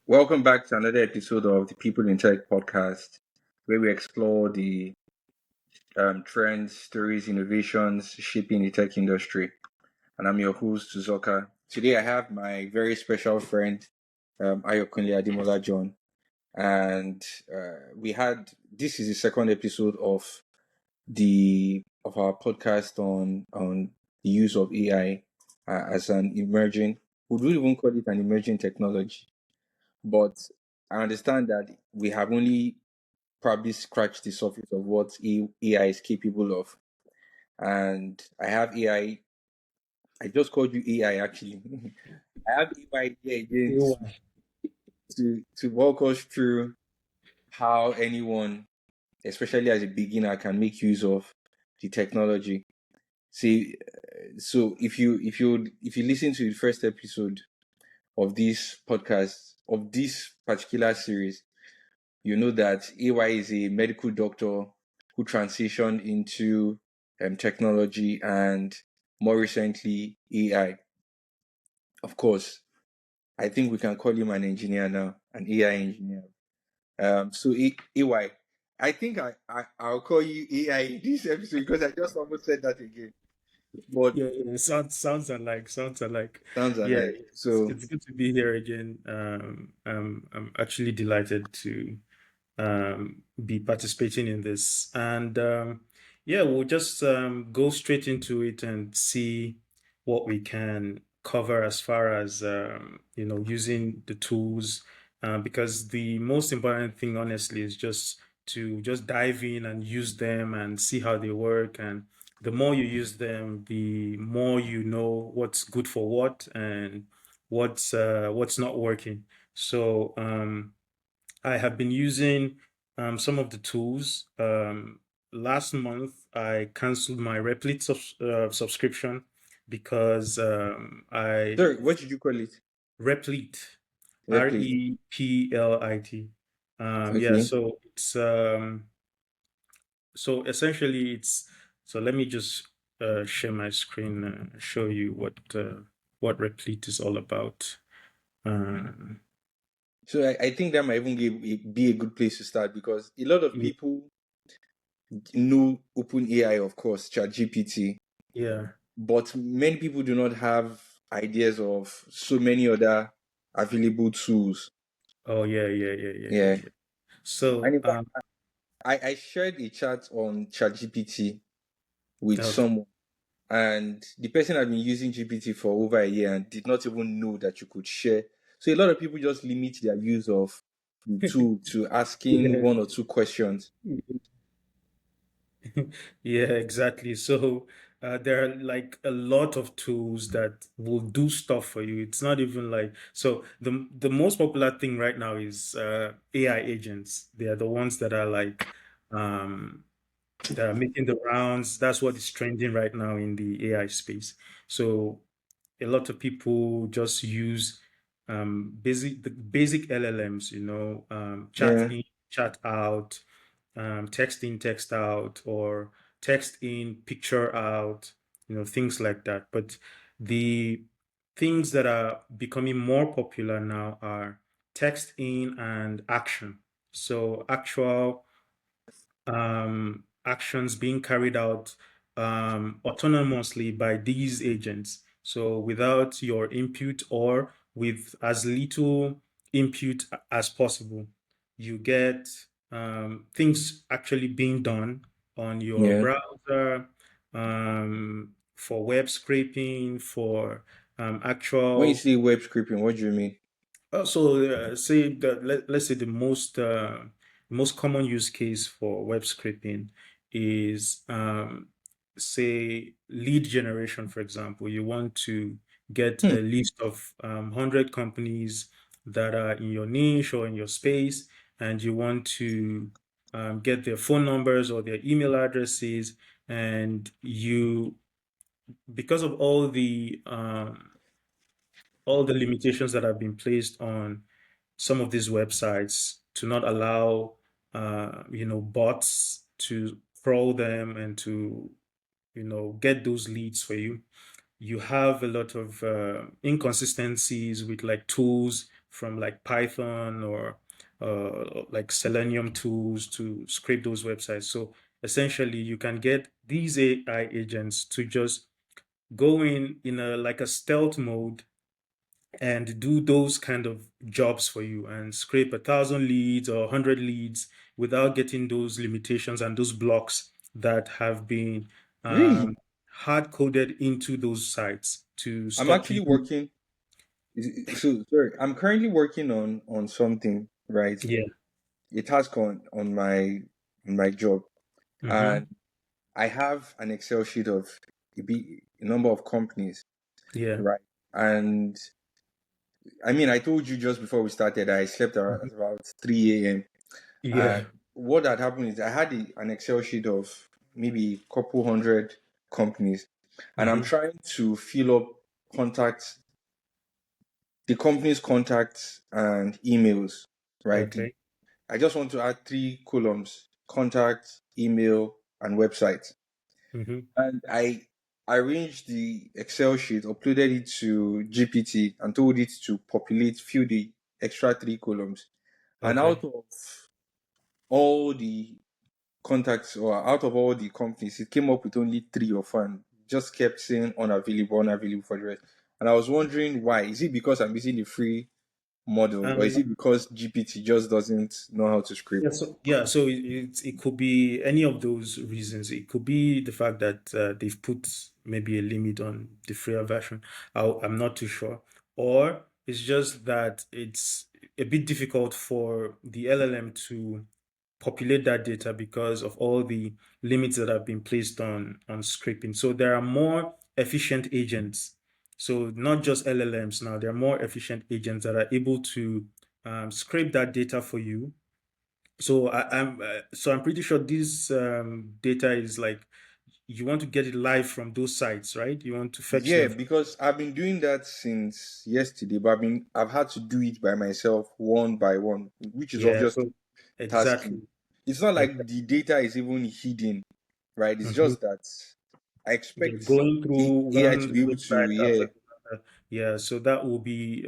Welcome back to another episode of the People in Tech podcast, where we explore the trends, stories, innovations shaping the tech industry. And I'm your host, Zoka. Today, I have my very special friend, Ayo Adimola John, and we had this is the second episode of our podcast on the use of AI as an emerging. Would we even call it an emerging technology? But I understand that we have only probably scratched the surface of what AI is capable of. And I have AI. I just called you AI actually. I have AI here again AY. to walk us through how anyone, especially as a beginner, can make use of the technology. See, so if you listen to the first episode of this podcast of this particular series, you know that AY is a medical doctor who transitioned into technology and more recently AI. Of course, I think we can call him an engineer now, an AI engineer. AY, I think I'll call you AI in this episode because I just almost said that again. But Yeah, sounds alike. Sounds alike. sounds Yeah, alike. So it's good to be here again. I'm actually delighted to be participating in this, and yeah, we'll just go straight into it and see what we can cover as far as using the tools. Because the most important thing, honestly, is just to just dive in and use them and see how they work. And the more you use them, the more you know what's good for what and what's not working. So I have been using some of the tools. Last month, I canceled my Replit subscription because I sorry, what did you call it? Replit, Replit. Replit. Yeah, Okay. so it's so essentially it's so let me just share my screen and show you what Replit is all about. Um, So I think that might even be a good place to start because a lot of y- people know OpenAI, of course, ChatGPT, yeah. but many people do not have ideas of so many other available tools. Oh yeah. Yeah. Yeah. And So, in fact, I shared a chat on ChatGPT with okay. someone, and the person had been using GPT for over a year and did not even know that you could share. So a lot of people just limit their use of the tool to asking Yeah. one or two questions. Yeah, exactly. So, there are like a lot of tools that will do stuff for you. It's not even like so the most popular thing right now is AI agents. They are the ones that are like um that are making the rounds. That's what is trending right now in the AI space. So a lot of people just use the basic LLMs, chat Yeah. in, chat out, text in, text out, or text in, picture out, things like that. But the things that are becoming more popular now are text in and action. So actual actions being carried out autonomously by these agents. So without your input or with as little input as possible, you get things actually being done on your Yeah. browser for web scraping, for When you actual say web scraping, what do you mean? so say that let's say the most common use case for web scraping is say lead generation, for example. You want to get Hmm. a list of 100 companies that are in your niche or in your space, and you want to get their phone numbers or their email addresses, and you because of all the limitations that have been placed on some of these websites to not allow bots to crawl them and to get those leads for you. You have a lot of inconsistencies with like tools. from like Python or like Selenium tools to scrape those websites. So essentially, you can get these AI agents to just go in a like a stealth mode and do those kind of jobs for you and scrape 1,000 leads or 100 leads without getting those limitations and those blocks that have been Really? um, hard coded into those sites to I'm stop actually you. working. So sorry, I'm currently working on something, right? Yeah. A task on my job, Hmm. and I have an Excel sheet of a number of companies, Yeah. right? And I mean, I told you just before we started, I slept Mhm. at about 3 a.m. And Yeah. what had happened is I had an Excel sheet of maybe a couple hundred companies, and I'm Hmm. trying to fill up contacts, the company's contacts and emails, right? Okay. I just want to add three columns: contact, email, and website. Hmm. And I arranged the Excel sheet, uploaded it to GPT, and told it to fill the extra three columns. And Okay. all the out of all the companies, it came up with only three or four, and just kept saying unavailable, unavailable for the rest. And I was wondering why. Is it because I'm using the free model, or is Um, it because GPT just doesn't know how to Yeah, script? so it could be any of those reasons. It could be the fact that they've put maybe a limit on the freer version. I'm not too sure. Or it's just that it's a bit difficult for the LLM to populate that data because of all the limits that have been placed on scraping. So there are more efficient agents. So not just LLMs now, there are more efficient agents that are able to scrape that data for you. So I'm pretty sure this data is like you want to get it live from those sites, right? You want to fetch Yeah, them. because I've been doing that since yesterday, but I've had to do it by myself one by one, which is Yeah. obviously So exactly. tasking. It's not like Exactly. the data is even hidden, right? It's Mhm. just that I Yeah, expect going through AI to one be able to, website yeah, after another. Yeah, so that will be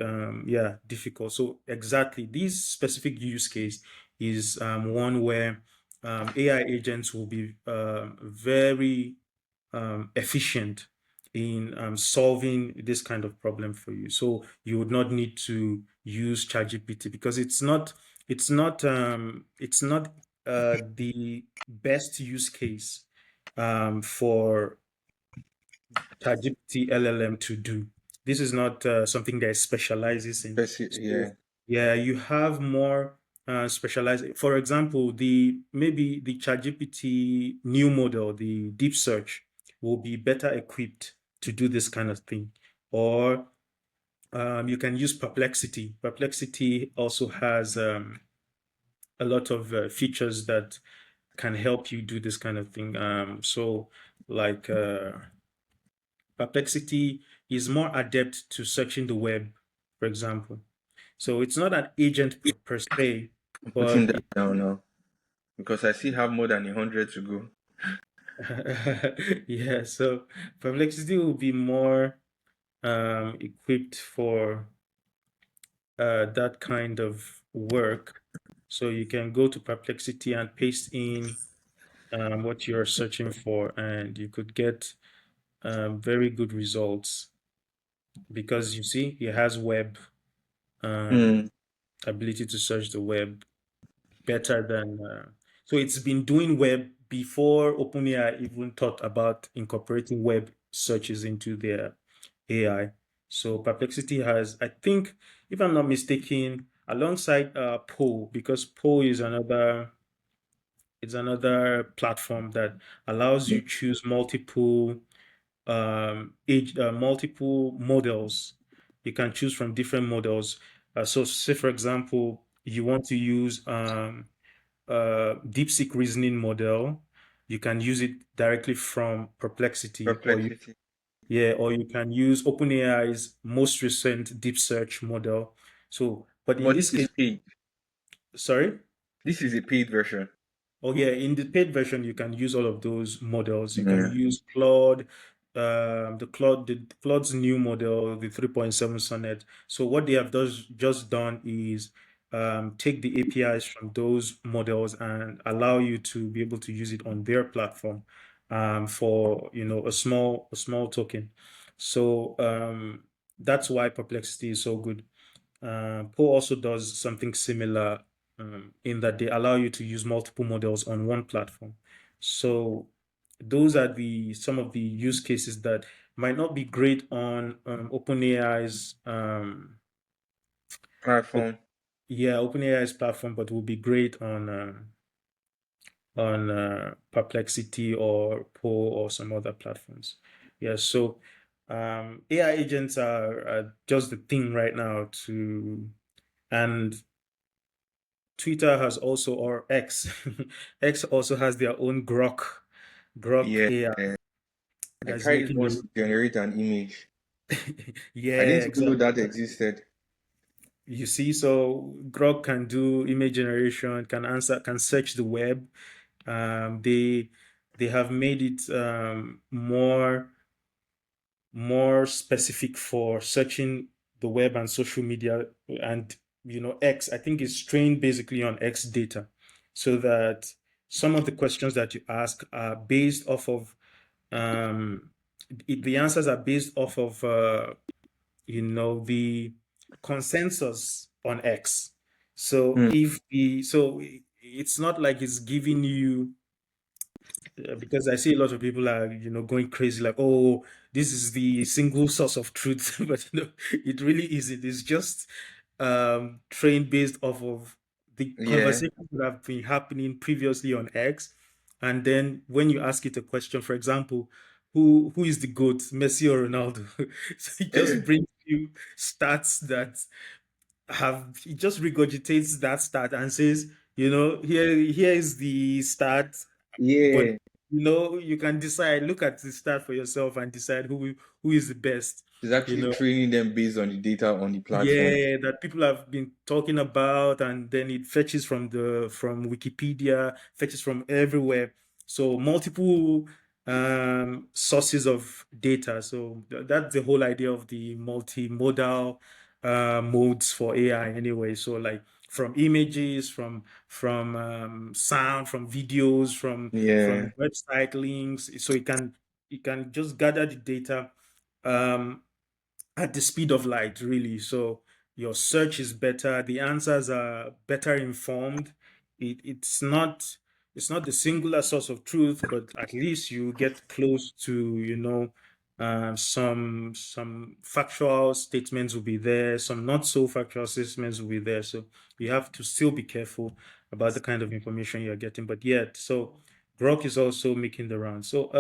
yeah, difficult. So exactly, this specific use case is one where AI agents will be very efficient in solving this kind of problem for you. So you would not need to use ChatGPT because it's not the best use case for ChatGPT LLM to do. This is not something that it specializes in. So yeah, yeah, you have more specialized. For example, the maybe the ChatGPT new model, the deep search, will be better equipped to do this kind of thing. Or you can use Perplexity. Perplexity also has a lot of features that can help you do this kind of thing. So like Perplexity is more adept to searching the web, for example. So it's not an agent per se, I'm putting but that down now because I still have more than 100 to go. yeah, so Perplexity will be more equipped for that kind of work. So you can go to Perplexity and paste in what you're searching for, and you could get very good results because you see, it has web um, Hmm. ability to search the web better than so it's been doing web before OpenAI even thought about incorporating web searches into their AI. So Perplexity has, I think, if I'm not mistaken, alongside Poe, because Poe is another platform that allows you choose multiple models. You can choose from different models. So say for example, you want to use DeepSeek reasoning model, you can use it directly from Perplexity, Perplexity. or you can use OpenAI's most recent deep search model. So, but in But this this case, is paid. sorry. This is a paid version. Oh yeah, in the paid version, you can use all of those models. You can Yeah. use Claude. Claude's new model, the 3.7 Sonnet. So what they have just done is take the APIs from those models and allow you to be able to use it on their platform for a small token. So that's why Perplexity is so good. Poe also does something similar in that they allow you to use multiple models on one platform. So those are the some of the use cases that might not be great on OpenAI's op- Platform. OpenAI's platform, but will be great on Perplexity or Poe or some other platforms. Yeah, so AI agents are just the thing right now to and Twitter has also, or X, X also has their own Grok Yeah. AI I that's tried it making once the to generate an image. I yeah, didn't even know exactly. that existed. You see, so Grok can do image generation, can search the web. They have made it more specific for searching the web and social media. And X, I think, is trained basically on X data, so that some of the questions that you ask are based off of the answers are based off of the consensus on X. So Hmm. it's not like it's giving you because I see a lot of people are, going crazy like, oh, this is the single source of truth, but it really isn't. It's just trained based off of the Yeah. conversations that have been happening previously on X, and then when you ask it a question, for example, who is the GOAT, Messi or Ronaldo? So it just brings you stats that he just regurgitates that stat and says, here is the stat, but Yeah. you can decide, look at the stat for yourself and decide who is the best, It's you actually know. training them based on the data on the platform. Yeah, that people have been talking about, and then it fetches from Wikipedia, fetches from everywhere. So multiple sources of data. So that's the whole idea of the multimodal modes for AI anyway. So like from images, from sound, from videos, from Yeah. website links. So it can just gather the data. Um, at the speed of light, really. So your search is better, the answers are better informed. It's not the singular source of truth, but at least you get close to, some factual statements will be there, some not so factual statements will be there. So you have to still be careful about the kind of information you're getting. But yet, so Grok is also making the round. So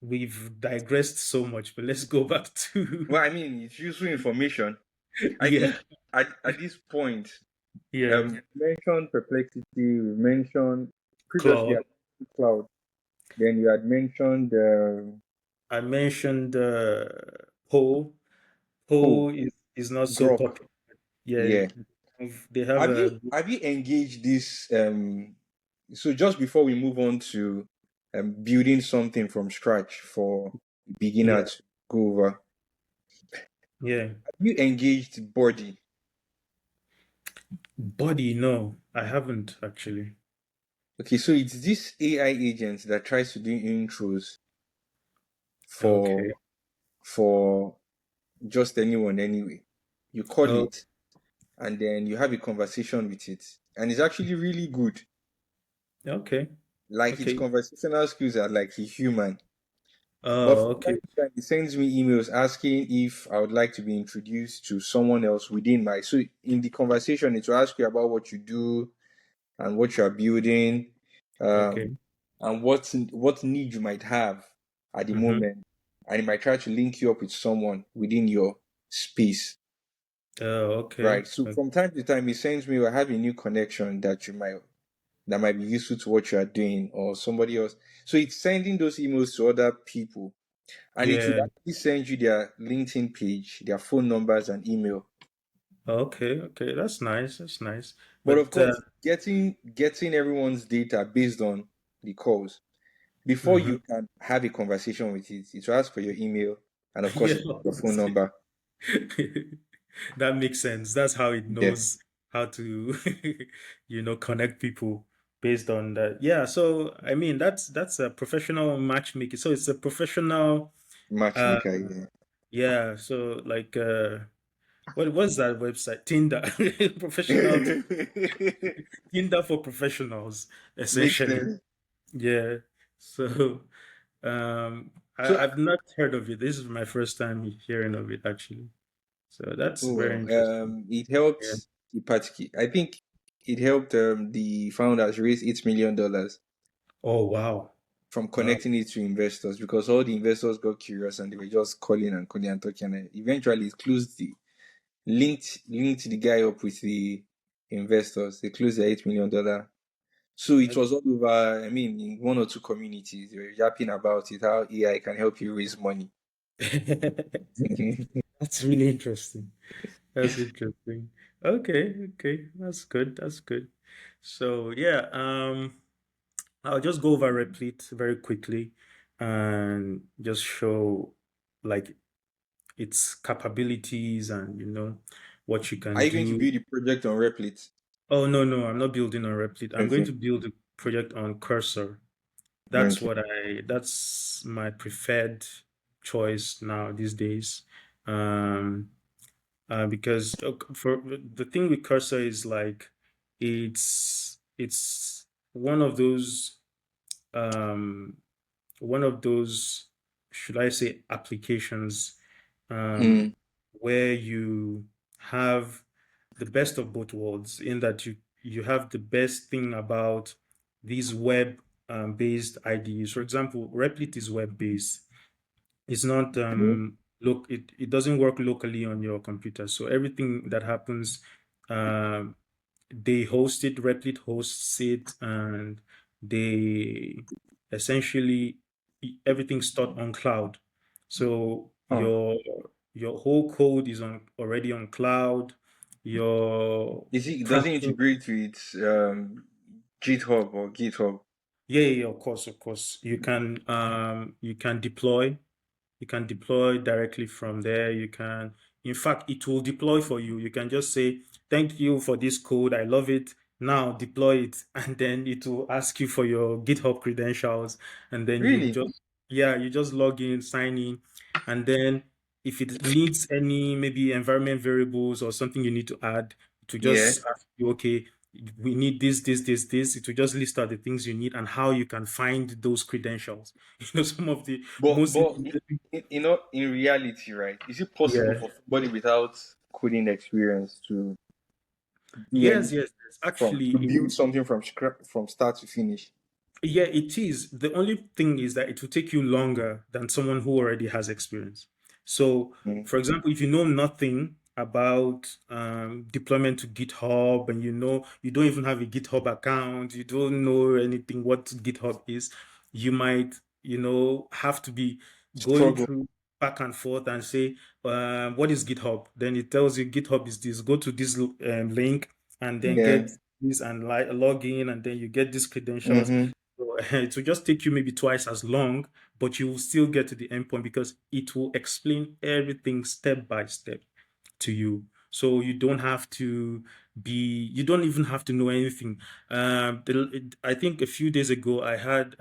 we've digressed so much, but let's go back to Well, I mean, it's useful information. I yeah, think at this point, yeah, we mentioned perplexity, we mentioned previously Claude. at cloud. Then you had mentioned I mentioned Poe. Poe, Poe is not so Grok. popular. Yeah, Yeah. they have Have you a have you engaged this so just before we move on to building something from scratch for yeah, beginners to go over, yeah have you engaged Body? body. No, I haven't actually. Okay, so it's this AI agent that tries to do intros Okay. for for just anyone anyway. You call Oh, it and then you have a conversation with it. And it's actually really good. okay. Like its Okay. conversational skills are like a human. But Oh, from okay. time to time, it sends me emails asking if I would like to be introduced to someone else within my. So in the conversation, it will ask you about what you do and what you are building, Okay. and what need you might have at the Mm-hmm. moment, and it might try to link you up with someone within your space. Oh, okay. Right. So from time to time, it sends me, I have a new connection that might be useful to what you are doing or somebody else. So it's sending those emails to other people. And it would Yeah. actually send you their LinkedIn page, their phone numbers, and email. Okay. Okay. That's nice. That's nice. But of But course, getting everyone's data based on the calls. Before Mhm. you can have a conversation with it, it will ask for your email and of course Yeah, your phone obviously. number. That makes sense. That's how it Yeah, knows how to, connect people based on that. Yeah. So I mean, that's a professional matchmaking. So it's a professional. Uh, matchmaker. Yeah, yeah. So like, what's that website? Tinder, professional Tinder for professionals, makes essentially. sense. Yeah. So, So, I've not heard of it. This is my first time hearing of it, actually. So that's oh very well, interesting. it helped Yeah. the party. I think it helped the founders raise $8 million Oh, wow. from Wow. connecting it to investors because all the investors got curious and they were just calling and talking. And eventually, it closed the linked the guy up with the investors. They closed the $8 million. So it was all over. I mean, in one or two communities, they were yapping about it, how AI can help you raise money. That's really interesting. That's interesting. Okay, okay. That's good. That's good. So yeah, I'll just go over Replete very quickly and just show like its capabilities and what you Are can you going to do. build a project on Replit? Oh no, no, I'm not building on Replit. I'm going Okay. to build a project on Cursor. Okay. That's my preferred choice now these days. Um, because for the thing with Cursor is like it's um one of those, should I say, applications Mm. where you have the best of both worlds, in that you have the best thing about these web based IDEs. For example, Replit is web based. It's not it doesn't work locally on your computer. So everything that happens, um, they host it, Replit hosts it, and they essentially everything's stored on cloud. So Oh. your whole code is on already on cloud. Your Does it practice, integrate with GitHub or GitHub? yeah, yeah, of course, of course. You can deploy directly from there. In fact, it will deploy for you. You can just say, thank you for this code. I love it. Now deploy it. And then it will ask you for your GitHub credentials. And then Really? you just log in, sign in. And then if it needs any maybe environment variables or something you need to add, to Yeah. just ask you, okay, we need this. It will just list out the things you need and how you can find those credentials. Some of the most But intimidating. in reality, right? Is it possible Yeah. for somebody without coding experience to do Yes, anything yes, yes. Actually, to build something from scratch from start to finish? yeah, it is. The only thing is that it will take you longer than someone who already has experience. So, Mm. for example, if you know nothing about deployment to GitHub, and you don't even have a GitHub account, you don't know anything what GitHub is, you might, have to be going Struggle. through back and forth and say, what is GitHub? Then it tells you GitHub is this. Go to this link and then Yeah. get this and log in, and then you get these credentials. Mm-hmm. So, it will just take you maybe twice as long, but you will still get to the endpoint because it will explain everything step by step to you. So you don't even have to know anything. I think a few days ago, I had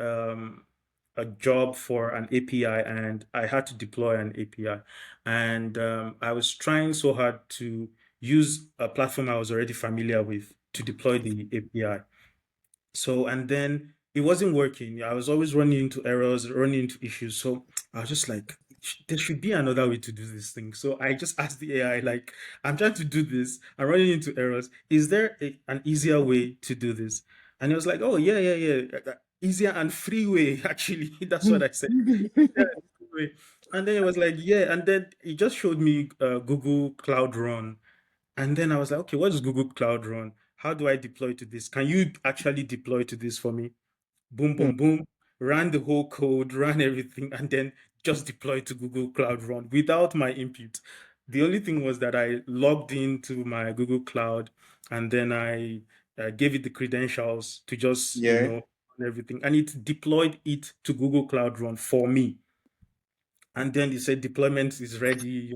a job for an API and I had to deploy an API. And I was trying so hard to use a platform I was already familiar with to deploy the API. So, and then it wasn't working. I was always running into errors, running into issues. So I was just like, there should be another way to do this thing. So I just asked the AI, like, I'm trying to do this. I'm running into errors. Is there an easier way to do this? And it was like, oh, yeah, yeah, yeah. Easier and free way, actually. That's what I said. Yeah, free way. And then it was like, yeah. And then it just showed me Google Cloud Run. And then I was like, okay, what is Google Cloud Run? How do I deploy to this? Can you actually deploy to this for me? Boom, boom, boom. Ran the whole code, ran everything, and then just deployed to Google Cloud Run without my input. The only thing was that I logged into my Google Cloud and then I gave it the credentials to just, Yeah. and everything, and it deployed it to Google Cloud Run for me. And then they said deployment is ready.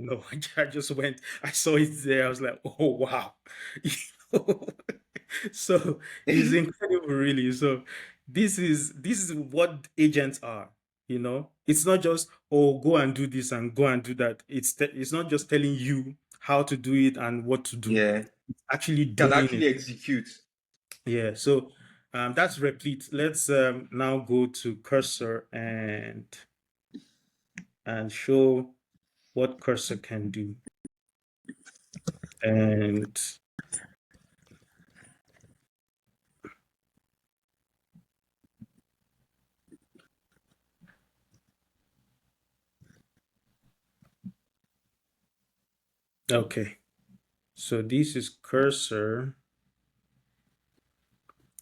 I just went, I saw it there. I was like, oh wow. You know? So it's incredible, really. So this is what agents are. It's not just, oh, go and do this and go and do that. It's not just telling you how to do it and what to do. Yeah. It's actually Can doing actually it. execute. Yeah. So that's Replete. Let's now go to Cursor and show what Cursor can do. And okay, so this is Cursor,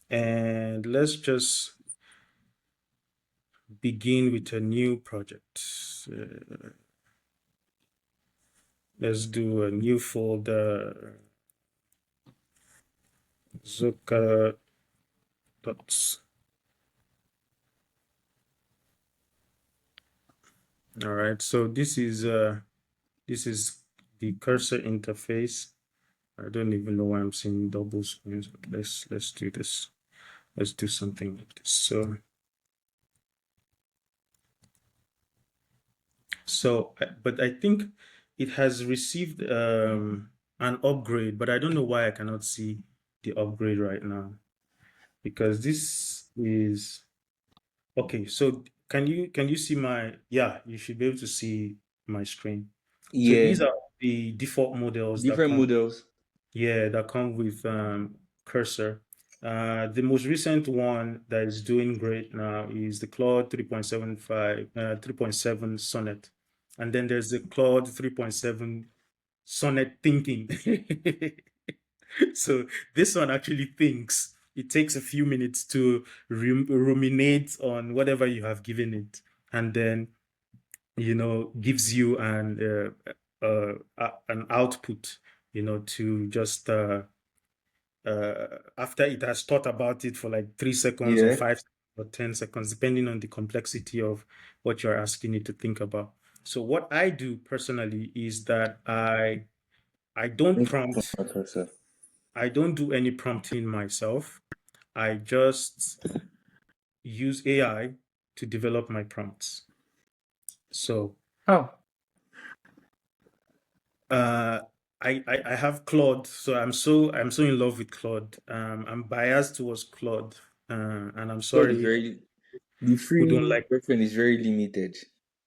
and let's just begin with a new project. Let's do a new folder, Zoka dots. All right, so this is the Cursor interface. I don't even know why I'm seeing double screens, but let's do this. Let's do something like this. But I think it has received an upgrade, but I don't know why I cannot see the upgrade right now, because this is okay. So can you see my, yeah, you should be able to see my screen. So Yeah. these are the default models that Different come, models. yeah, that come with Cursor. The most recent one that is doing great now is the Claude 3.75, 3.7 Sonnet. And then there's the Claude 3.7 Sonnet Thinking. So this one actually thinks. It takes a few minutes to ruminate on whatever you have given it, and then gives you an output, to just after it has thought about it for like 3 seconds or Yeah. 5 or 10 seconds, depending on the complexity of what you're asking it to think about. So what I do personally is that I don't prompt. Okay, I don't do any prompting myself. I just use AI to develop my prompts. So Oh. uh, I have Claude, so I'm so in love with Claude. I'm biased towards Claude, and I'm God is sorry very the who don't free like. version is very limited.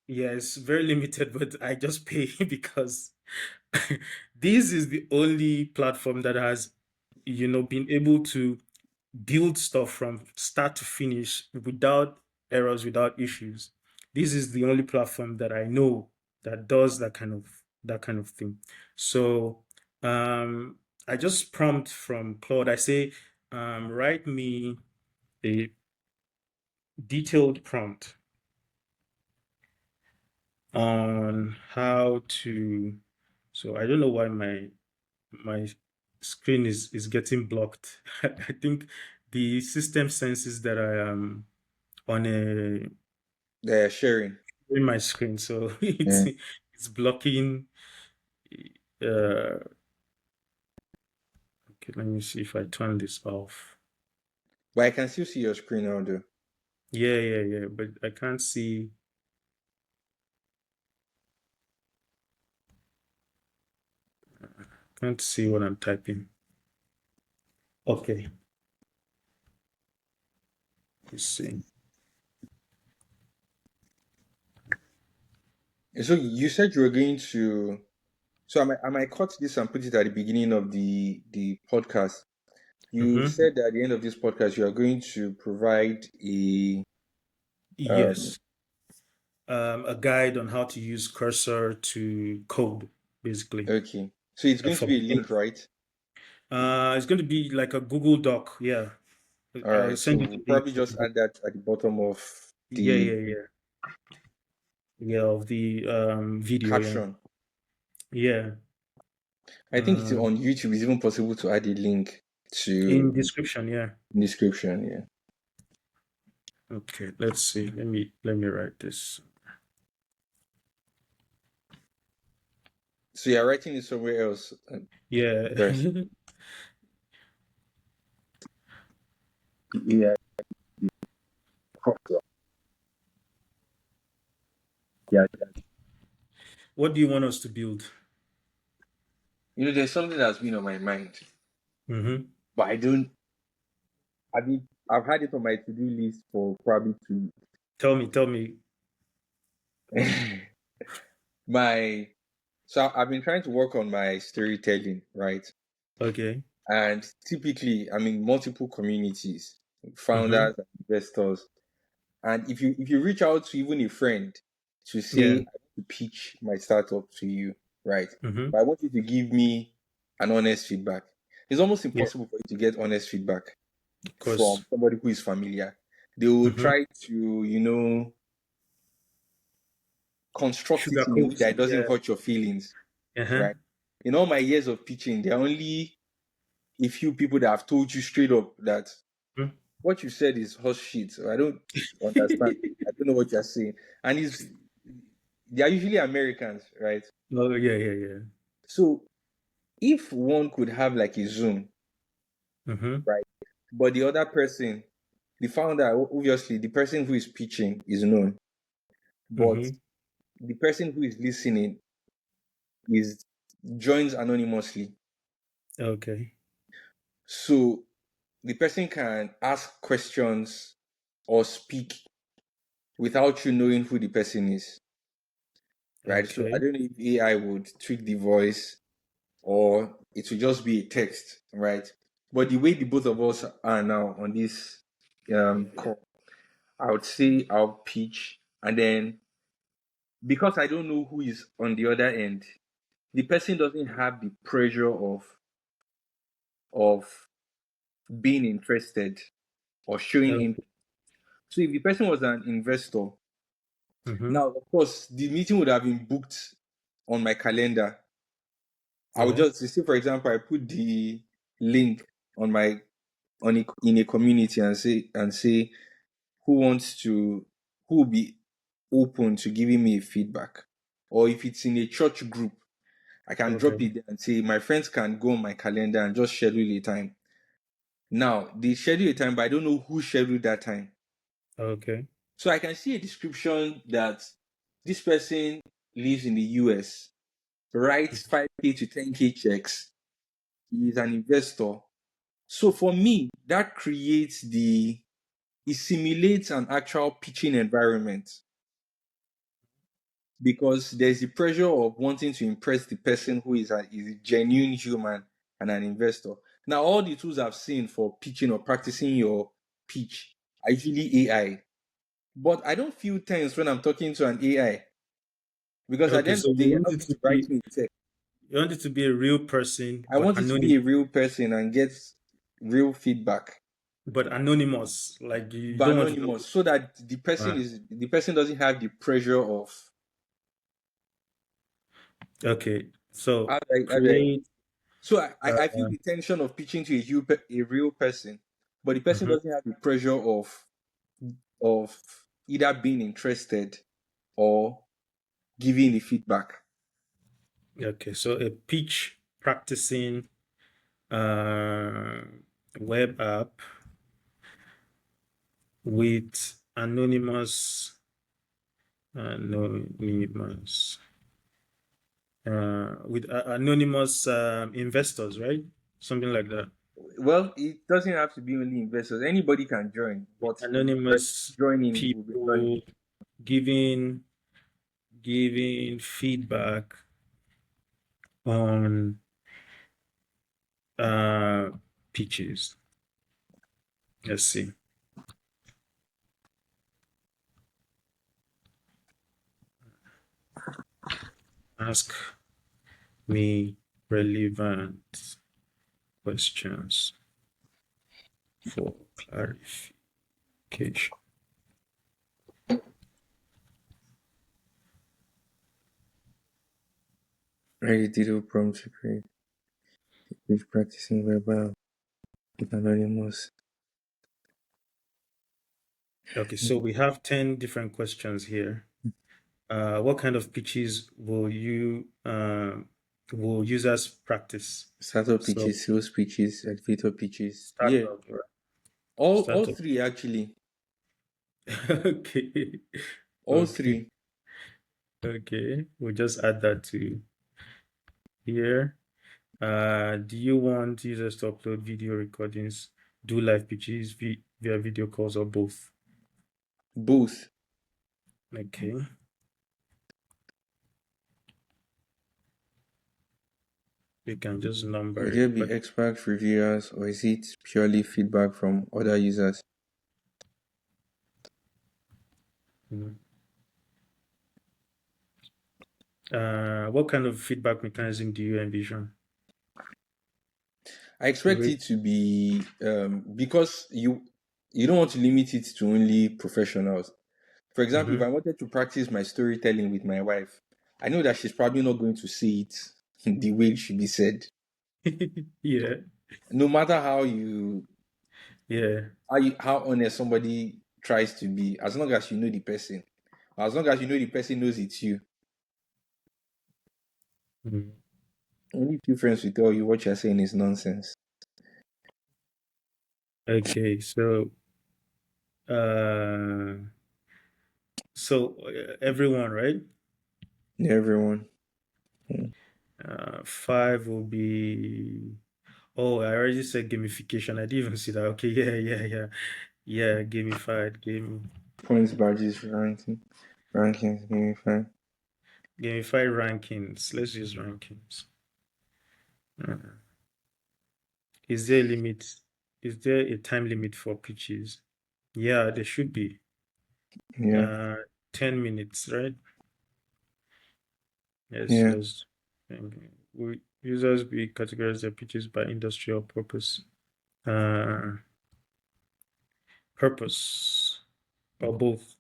Yeah, it's very limited, but I just pay because this is the only platform that has, been able to build stuff from start to finish without errors, without issues. This is the only platform that I know that does that kind of thing. So I just prompt from Claude. I say, write me a detailed prompt on how to. So I don't know why my screen is getting blocked. I think the system senses that I am on They're sharing. in my screen, so it's Yeah. it's blocking. Uh, okay, let me see if I turn this off. But I can still see your screen now though. Yeah, yeah, yeah, but I can't see what I'm typing. Okay, let's see. So you said you were going to I might cut this and put it at the beginning of the podcast. You Mm-hmm. said that at the end of this podcast you are going to provide a um Yes, a guide on how to use cursor to code, basically. okay. So it's going to For be a link, right? it's going to be like a Google Doc. Yeah, All I'll right. So send you we'll the link probably for just the. add that at the bottom of Yeah, the yeah, yeah, yeah, of the video. Yeah, caption. yeah. I think it's Um, on YouTube. It's even possible to add a link to in description. Yeah. description. Yeah. Okay, let's see. Let me write this. So you're writing it somewhere else Yeah. first. Yeah. Yeah. What do you want us to build? There's something that's been on my mind, Mm-hmm. but I don't. I've had it on my to-do list for probably two. Tell me. my So I've been trying to work on my storytelling, right? Okay. And typically, I'm in multiple communities, Mm-hmm. founders and investors. And if you reach out to even a friend to say, Yeah. I want to pitch my startup to you, right? Mm-hmm. But I want you to give me an honest feedback. It's almost Yeah, impossible for you to get honest feedback of from course. somebody who is familiar. They will Mm-hmm. try to, construct it in a way Sugarcoat. that it doesn't Yeah. hurt your feelings, Uh-huh. right? In all my years of pitching, there are only a few people that have told you straight up that what you said is horse shit. So I don't understand. I don't know what you're saying. And they are usually Americans, right? Oh, yeah, yeah, yeah. So if one could have like a Zoom, Mm-hmm. right? But the other person, the founder, obviously the person who is pitching is known, but Mm-hmm. the person who is listening is joins anonymously. Okay. So the person can ask questions or speak without you knowing who the person is, right? So I Okay. don't know if AI would tweak the voice or it will just be a text, right? But the way the both of us are now on this call, I would say I'll pitch, and then because I don't know who is on the other end, the person doesn't have the pressure of being interested or showing Okay. interest. So if the person was an investor, Mm-hmm. now of course the meeting would have been booked on my calendar. I would Yeah. just say, for example, I put the link on my in a community and say who wants to who will be open to giving me feedback. Or if it's in a church group, I can drop Okay. it there and say my friends can go on my calendar and just schedule a time. Now they schedule a time, but I don't know who scheduled that time. Okay. So I can see a description that this person lives in the US, writes 5K to 10K checks, he is an investor. So for me, that creates it simulates an actual pitching environment because there's the pressure of wanting to impress the person who is a genuine human and an investor. Now, all the tools I've seen for pitching or practicing your pitch are usually AI, but I don't feel tense when I'm talking to an AI because at the Okay. end So of the day, you're not going to write me a text. you want it to be a real person, I want it to be a real person and get real feedback. but anonymous. Like you But don't want to know. anonymous, so that Ah, the person doesn't have the pressure of okay. So how do I create. so I feel Uh, the tension of pitching to a real person, but the person mhm. doesn't have the pressure of either being interested or giving the feedback. Okay. So a pitch practicing uh, web app with anonymous anonymous investors, right? Something like that. Well, it doesn't have to be only investors. Anybody can join, but the first Anonymous joining will be anonymous. people giving giving feedback on uh pitches. Let's see. Ask me relevant questions for clarification. Ready to do prompt to create is practicing verbal with anonymous. Okay, so we have 10 different questions here. What kind of pitches will users practice? Startup So pitches, sales pitches, elevator pitches. Yeah, startup, right? all Startup. three actually. Okay. All Okay. three. Okay. We'll just add that to here. Do you want users to upload video recordings, do live pitches via video calls, or both? Both. Okay. We can just number Will it, there be but expert reviewers or is it purely feedback from other users? mm. What kind of feedback mechanism do you envision? I expect Re- it to be because you don't want to limit it to only professionals. For example, if Mhm. I wanted to practice my storytelling with my wife, I know that she's probably not going to say it the way it should be said. Yeah, No matter yeah. how honest somebody tries to be, as long as you know the person, as long as you know the person knows it's you. Mm. Only few friends will tell you what you're saying is nonsense. Okay, uh, everyone, right? Yeah, everyone. Mm. Five will be. Oh, I already said gamification. I didn't even see that. Okay, yeah. Gamified, Points, badges, rankings, gamify. gamified rankings. Let's use rankings. Uh, is there a limit? Is there a time limit for pitches? Yeah, there should be. Yeah, Uh, 10 minutes, right? Yes, yeah. let's. We users be categorize their pitches by industry or purpose. Uh, Purpose or both.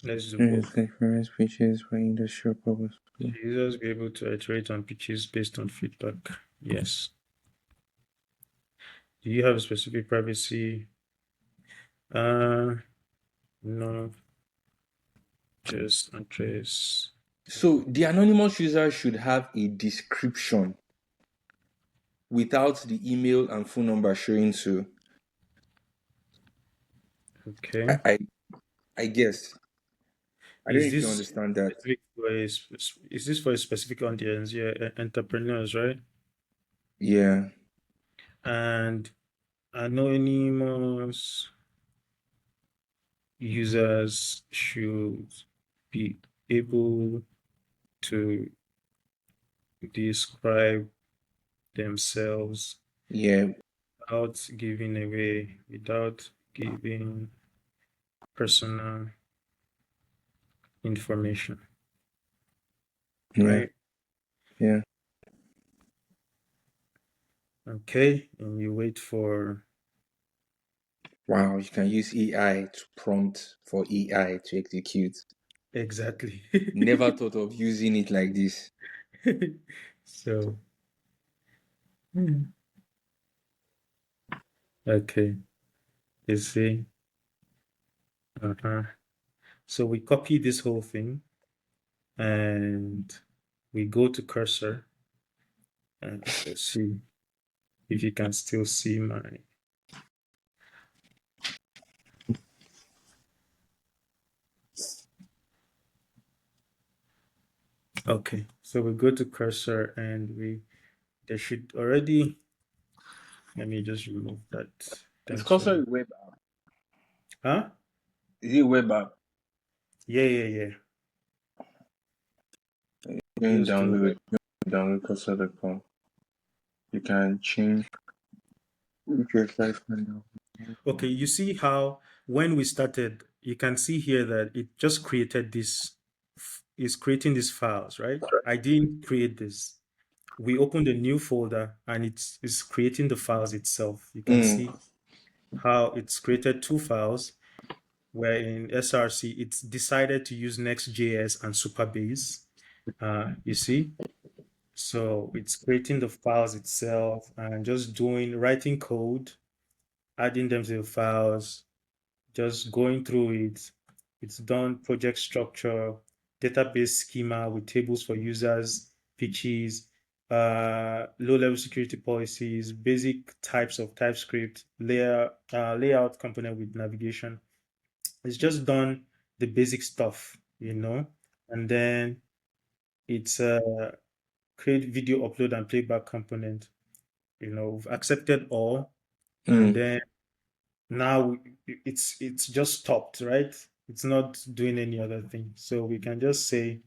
Let's do Yes, both. reference pitches for industrial purpose. Should users be able to iterate on pitches based on feedback? Yes. Do you have a specific privacy? Uh, no, just address. So the anonymous user should have a description without the email and phone number showing. So I, Okay. I, I guess I don't know Is if you this understand that. specific for is this for a specific audience? Yeah, entrepreneurs, right? Yeah, And anonymous users should be able to describe themselves yeah, without giving personal information, yeah, right? yeah. Okay, and you wait for Wow, you can use AI to prompt for AI to execute. exactly. Never thought of using it like this. So, okay, you see. Uh-huh. So we copy this whole thing and we go to cursor and let's see if you can still see my. Okay, so we go to cursor and there should already, let me just remove that. It's Thanks also for, a web app. huh? Is it a web app? Yeah. Going Goes to web. download cursor.com. You can change your life now. Okay, you see how when we started, you can see here that it just created is creating these files, right? I didn't create this. We opened a new folder and it's creating the files itself. You can Mm, see how it's created two files where in SRC it's decided to use Next.js and Supabase. You see? So it's creating the files itself and just writing code, adding them to the files, just going through it. It's done project structure, database schema with tables for users, pitches, low-level security policies, basic types of TypeScript, layout component with navigation. It's just done the basic stuff, and then it's create video upload and playback component. We've accepted all, and Mm. then now it's just stopped, right? It's not doing any other thing. So we can just say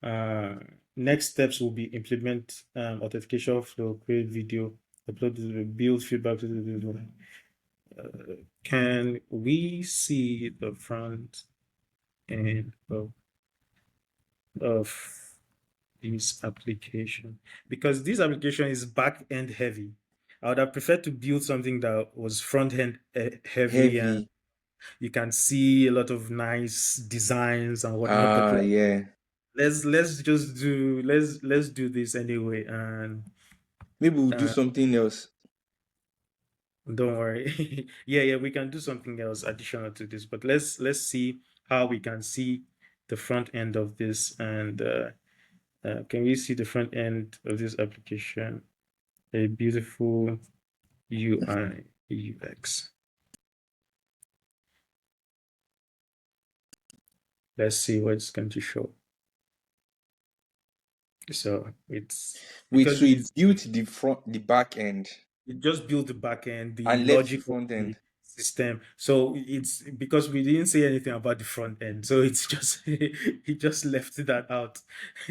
uh, next steps will be implement authentication flow, create video, upload, build feedback. Can we see the front end of this application? Because this application is back end heavy. I would have preferred to build something that was front end heavy, and Heavy. you can see a lot of nice designs and whatnot. But Yeah. let's do this anyway, and Maybe we'll do uh, something else. don't worry. Yeah, we can do something else additional to this. But let's see how we can see the front end of this, and can we see the front end of this application? A beautiful UI UX. Let's see what it's going to show. So it's Wait, because so it built the back end it just built the back end, the and left the logic of front the end. system. So it's because we didn't say anything about the front end. So it's just he just left that out.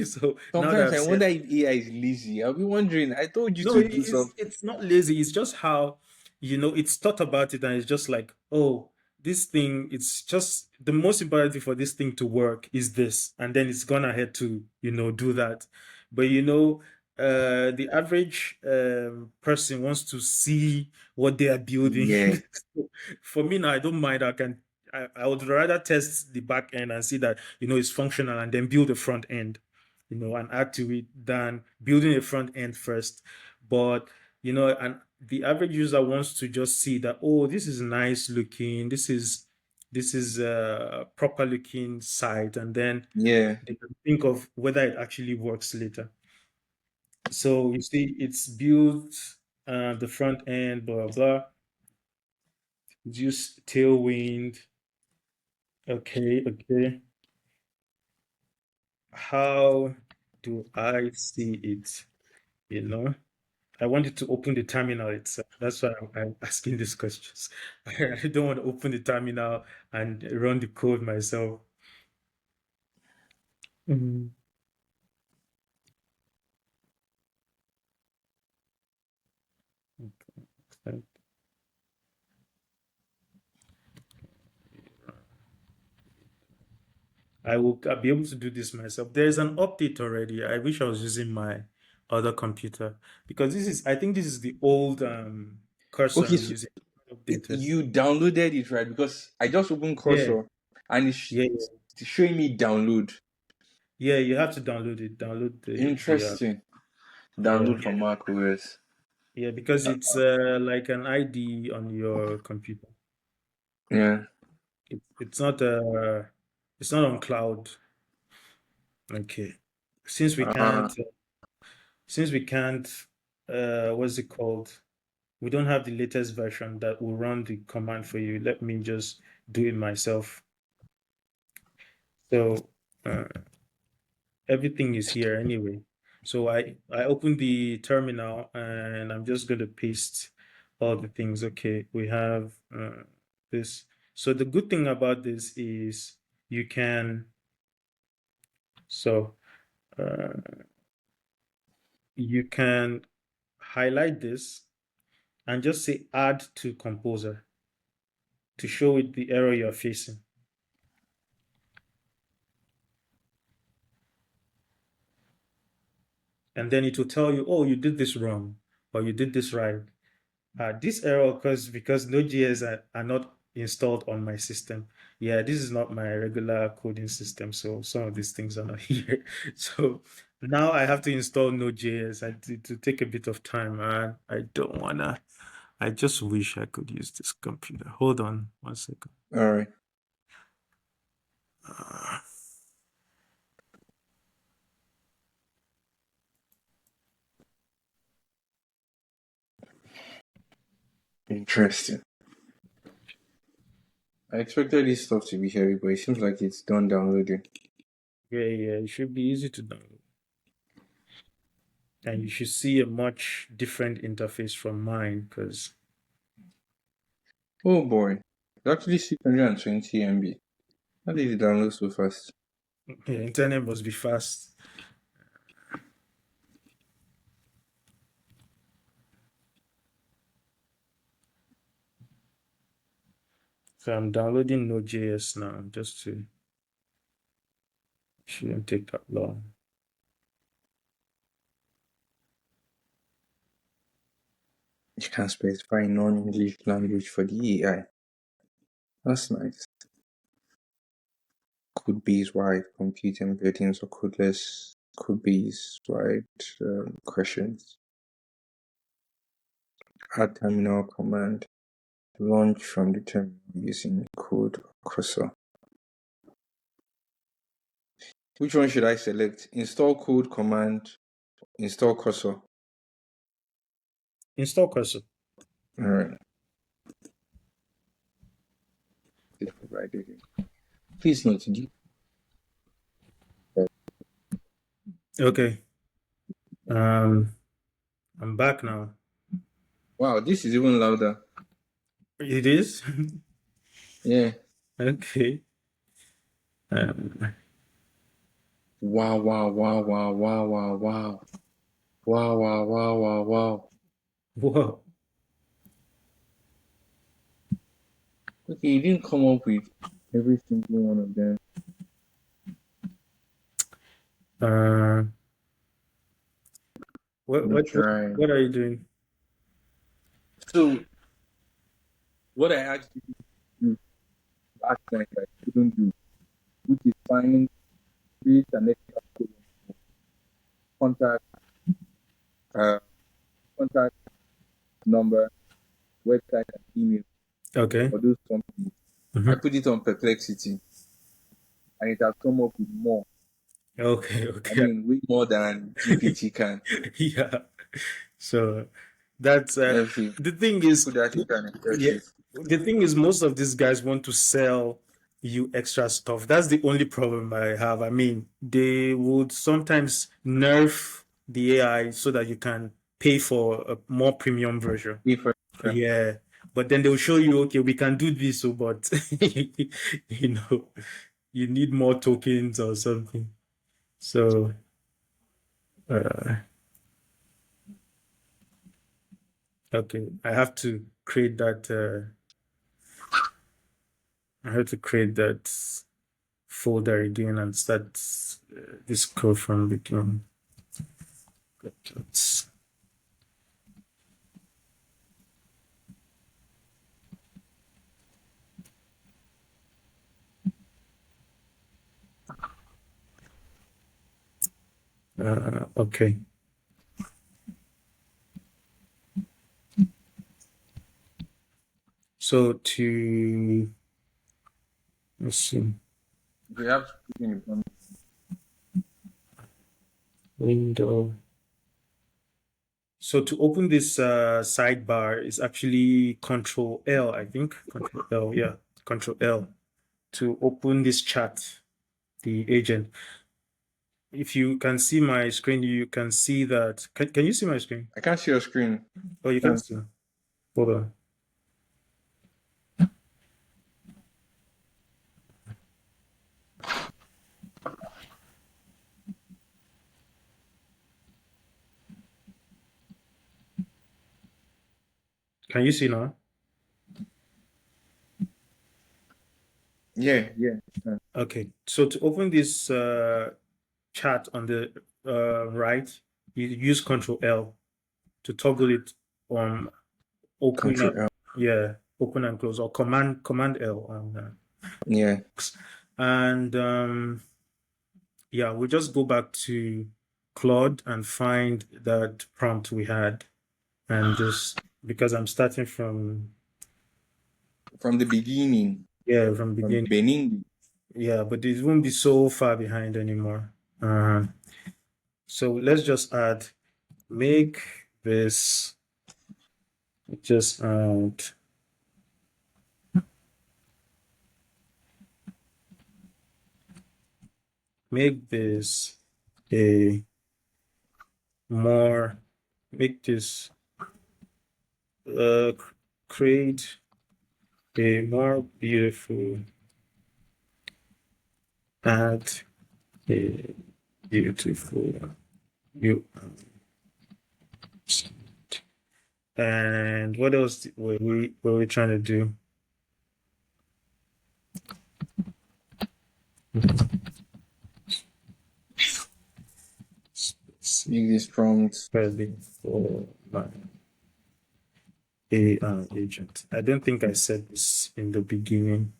So now that Sometimes I've I said wonder if AI is lazy. I'll be wondering. I told you no, to do something. it's not lazy. It's just how it's thought about it, and it's just like, oh, this thing. It's just the most important thing for this thing to work is this, and then it's gone ahead to do that. But the average person wants to see what they are building. Yeah, So for me now, I don't mind. I would rather test the back end and see that it's functional, and then build the front end and add to it than building a front end first. But and the average user wants to just see that, oh, this is nice looking, this is a proper looking site, and then yeah. they can think of whether it actually works later. So you see, it's built the front end, blah blah blah. Use Tailwind. Okay, okay. How do I see it? You know? I wanted to open the terminal itself. That's why I'm asking these questions. I don't want to open the terminal and run the code myself. Mhm. Okay. I'll be able to do this myself. There's an update already. I wish I was using my other computer because I think this is the old cursor Okay, I'm so using. Updated. you downloaded it, right? Because I just opened Yeah, Cursor and yeah, it's showing me download. yeah. You have to download it. Download the Interesting. yeah, Download from Mac OS. yeah, because it's like an ID on your computer. Yeah. It's not on cloud. Okay. Since we Ah, can't since we can't what's it called? We don't have the latest version that will run the command for you. Let me just do it myself. So uh, everything is here anyway. So I open the terminal and I'm just going to paste all the things. Okay, we have this. So the good thing about this is you can so uh, you can highlight this and just say add to composer to show it the error you're facing. And then it will tell you, oh, you did this wrong or you did this right. This error occurs because Node.js are not installed on my system. Yeah, this is not my regular coding system, so some of these things are not here. So now I have to install Node.js and to take a bit of time, and I don't wanna. I just wish I could use this computer. Hold on 1 second. All right. Uh, Interesting. I expected this stuff to be heavy, but it seems like it's done downloading. yeah, it should be easy to download. And you should see a much different interface from mine because Oh boy. It's actually 620 MB. How did it download so fast? the internet must be fast. So I'm downloading Node.js now just to shouldn't take that long. You can specify non-English language for the AI. That's nice. Code-based wide compute embeddings or codeless code-based wide questions. Add terminal command. Launch from the terminal using code cursor. Which one should I select? Install code command, install cursor. Install cursor. All right. It's provided. Please note. Okay. I'm back now. Wow, this is even louder. It is? Yeah. Okay. Wow, wow, wow, wow, wow, wow, wow. Wow, wow, wow, wow, wow. Whoa. Okay, you didn't come up with every single one of them. What I'm what what, trying. what are you doing? So, what I asked you to do last night, I couldn't do, which is find, create an extra column, contact, uh, contact number, website, and email Okay. for those companies. I put it on Perplexity, and it has come up with more. Okay, I okay. mean, way more than GPT can. Yeah. So that's Let me see. the thing is, Put that in an Excel yeah, sheet. the thing is, most of these guys want to sell you extra stuff. That's the only problem I have. I mean, they would sometimes nerf the AI so that you can pay for a more premium version. If Yeah. But then they'll show you, okay, we can do this, so but you know, you need more tokens or something. So uh, okay, I have to create that. I have to create that folder again and start this code from the beginning. Okay. So let's see, we have to put in the window. So to open this sidebar is actually Control L, I think. Control L, yeah, Control L to open this chat, the agent. If you can see my screen, you can see that. Can you see my screen? I can't see your screen. Oh, you can see. Hold on. Can you see now? Yeah. Okay. So to open this chat on the right, you use Control L to toggle it on open Control up. L. Yeah, open and close, or Command L on Yeah. and yeah, we'll just go back to Claude and find that prompt we had and just because I'm starting from the beginning, from from the beginning. beginning. Yeah, but it won't be so far behind anymore. So let's just add make this just add make this a more make this create a more beautiful add a beautiful you and what else were we trying to do? Make this prompt. Fairly for my AI agent. I don't think I said this in the beginning.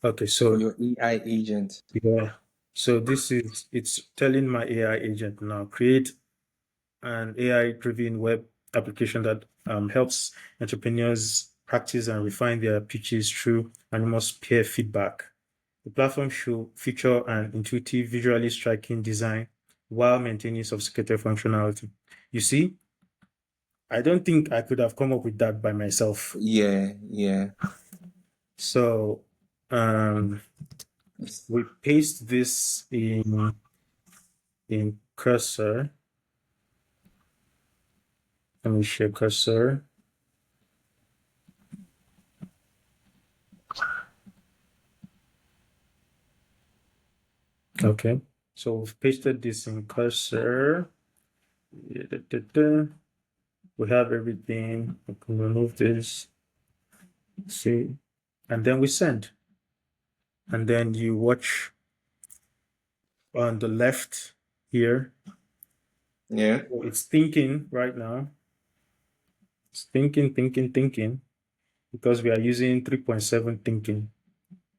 Okay, For so your AI agent. yeah, so it's telling my AI agent now create an AI-driven web application that helps entrepreneurs practice and refine their pitches through anonymous peer feedback. The platform should feature an intuitive, visually striking design while maintaining sophisticated functionality. You see, I don't think I could have come up with that by myself. Yeah. So we paste this in cursor. Let me share cursor. Okay, so we've pasted this in cursor. We have everything. We can remove this. See, and then we send. And then you watch on the left here. Yeah. So it's thinking right now. It's thinking, because we are using 3.7 thinking.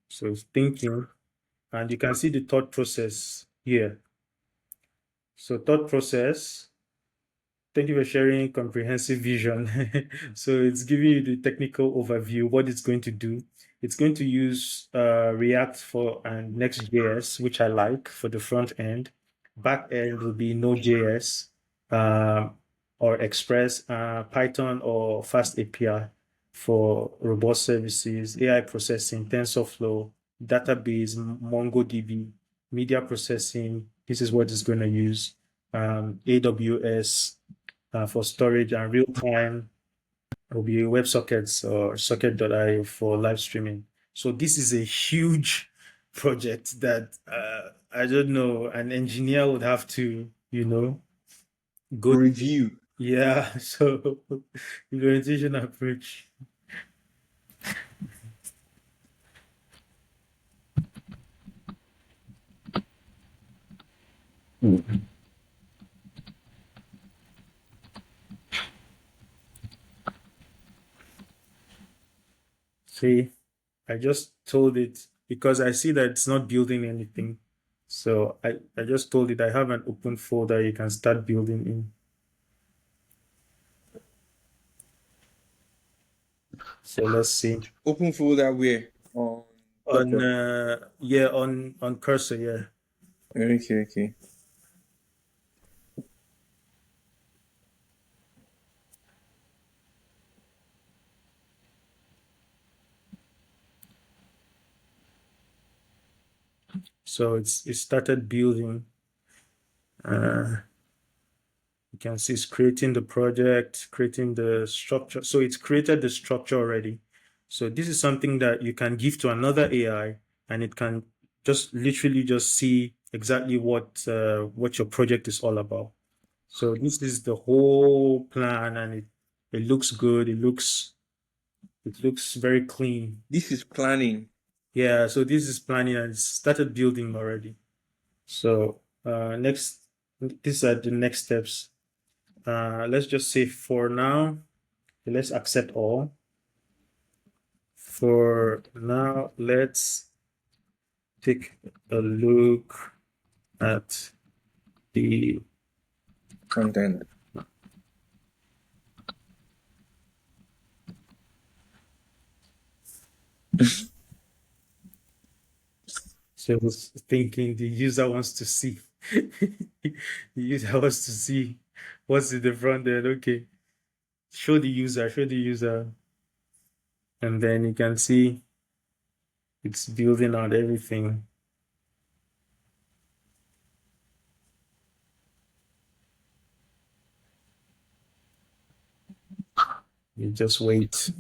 So it's thinking, and you can see the thought process here. So thought process, thank you for sharing comprehensive vision. So it's giving you the technical overview, what it's going to do. It's going to use React for and Next.js, which I like for the front end. Back end will be Node.js or Express, Python or Fast API for robust services, AI processing, TensorFlow, database, MongoDB, media processing. This is what it's going to use. AWS for storage, and real time will be WebSockets or Socket.io for live streaming. So this is a huge project that I don't know, an engineer would have to, go through. Review. Yeah, so implementation approach. See, I just told it because I see that it's not building anything. So I just told it I have an open folder you can start building in. So let's see. Open folder where? On On Docker. yeah, on cursor, yeah. Okay. So it started building. You can see it's creating the project, creating the structure. So it's created the structure already. So this is something that you can give to another AI, and it can just literally just see exactly what your project is all about. So this is the whole plan, and it looks good. It looks very clean. This is planning. Yeah, so this is planning and it's started building already. So these are the next steps. Let's just say for now, let's accept all. For now, let's take a look at the Content. So I was thinking the user wants to see. The user wants to see what's in the front end. Okay. Show the user, and then you can see it's building out everything. You just wait.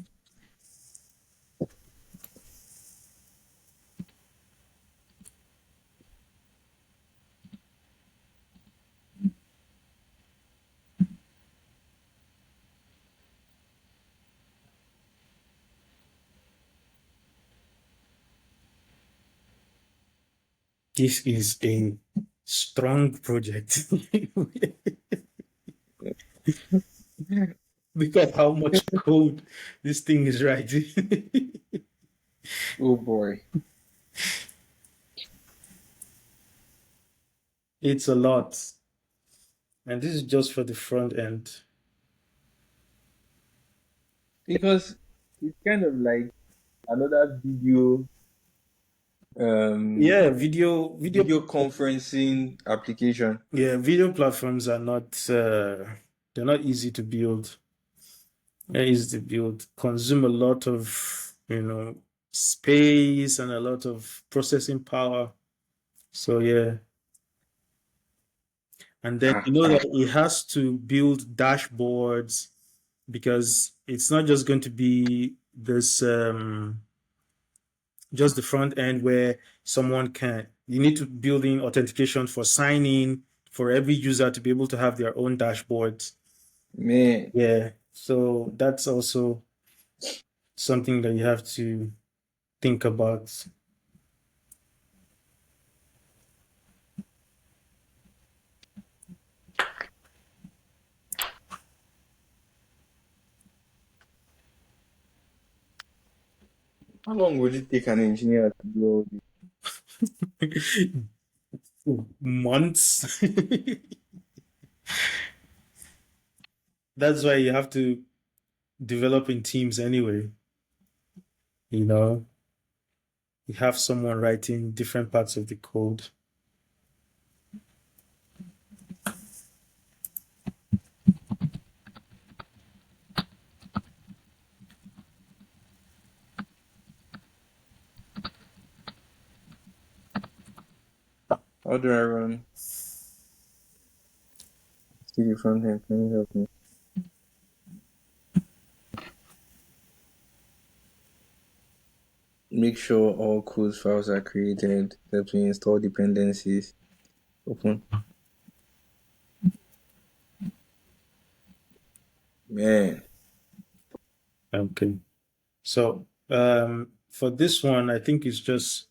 This is a strong project. Look at how much code this thing is writing. Oh boy. It's a lot. And this is just for the front end. Because it's kind of like another Yeah, video conferencing application. yeah, video platforms are not they're not easy to build. They're easy to build. Consume a lot of, space and a lot of processing power. So yeah. And then Ah, you know ah. that it has to build dashboards because it's not just going to be this just the front end where someone can you need to build in authentication for signing for every user to be able to have their own dashboards. Man, Yeah. So that's also something that you have to think about. how long would it take an engineer to do all this? Months. That's why you have to develop in teams anyway. You know, you have someone writing different parts of the code. How do I run CD front end? Can you help me? Make sure all code files are created. Help me install dependencies. Open. Man, Okay. So for this one, I think it's just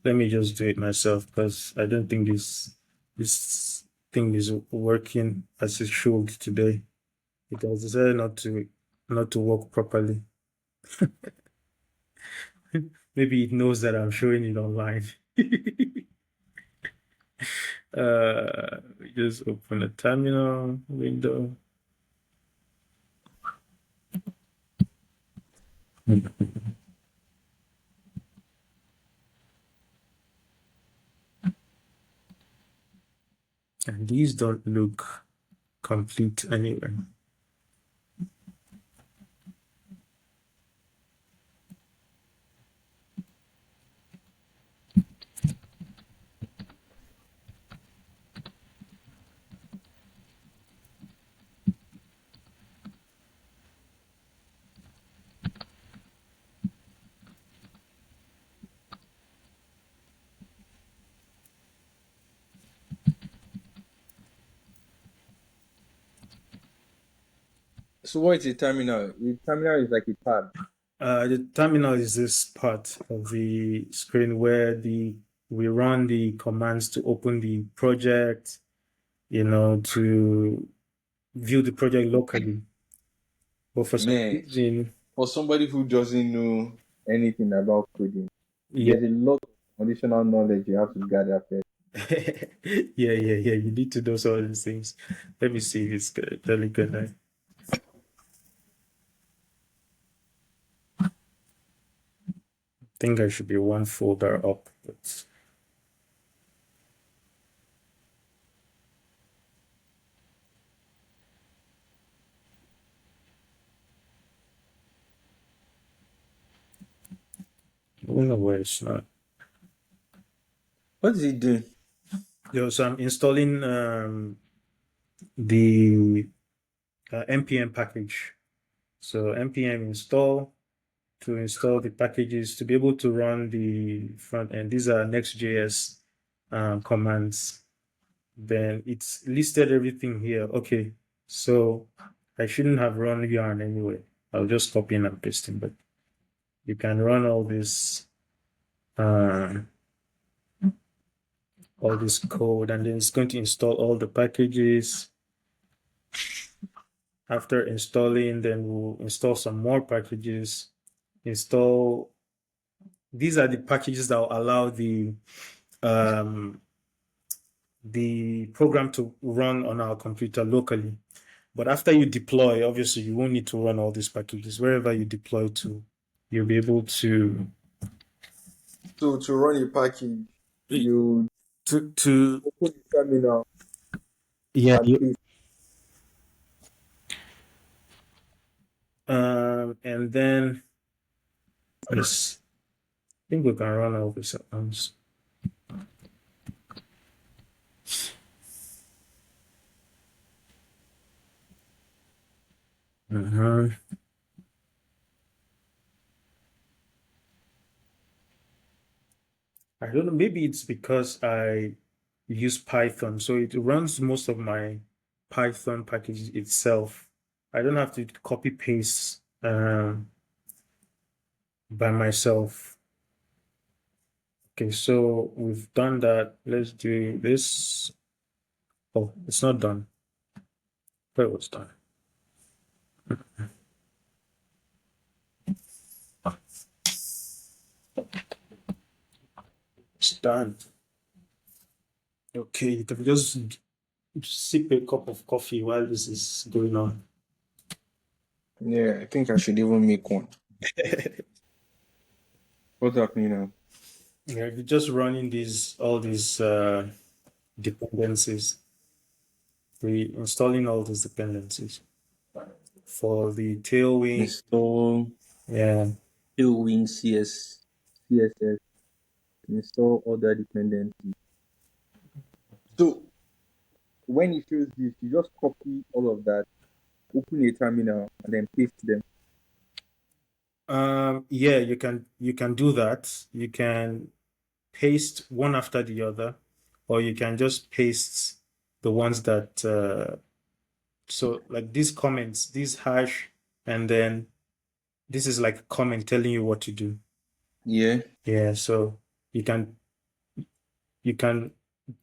let me just do it myself because I don't think this thing is working as it should today. It has decided not to work properly. Maybe it knows that I'm showing it online. uh, just open a terminal window. And these don't look complete anyway. so what is a terminal? The terminal is like a tab. The terminal is this part of the screen where we run the commands to open the project, to view the project locally. But for some Man, reason, for somebody who doesn't know anything about coding, yeah, there's a lot of foundational knowledge you have to gather first. yeah. You need to know some of these things. Let me see if it's good. Really good. think I should be one folder up, but I don't know where it's not. What is he doing? Yeah, so I'm installing the npm package. So npm install to install the packages to be able to run the front end. These are Next.js commands. Then it's listed everything here. Okay, so I shouldn't have run yarn anyway. I'll just copy and paste it, but you can run uh, all this code, and then it's going to install all the packages. After installing, then we'll install some more packages. Install. These are the packages that will allow um, the program to run on our computer locally. But after you deploy, obviously you won't need to run all these packages. Wherever you deploy to, you'll be able to So to run a package, you to open the terminal yeah. and paste. And then yes, I think we can run all this at once. Uh-huh. I don't know. Maybe it's because I use Python, so it runs most of my Python package itself. I don't have to copy paste by myself. Okay, so we've done that. Let's do this. Oh, it's not done. But it was done. It's done. Okay, you can just sip a cup of coffee while this is going on. Yeah, I think I should even make one. What's happening now? Yeah, you're just running all these dependencies. Installing all these dependencies for the Tailwind. Install Yeah. Tailwind CSS, install other dependencies. So when it shows this, you just copy all of that, open a terminal, and then paste them. Yeah, you can do that. You can paste one after the other, or you can just paste the ones that so like these comments, these hash, and then this is like a comment telling you what to do. Yeah. Yeah, so you can you can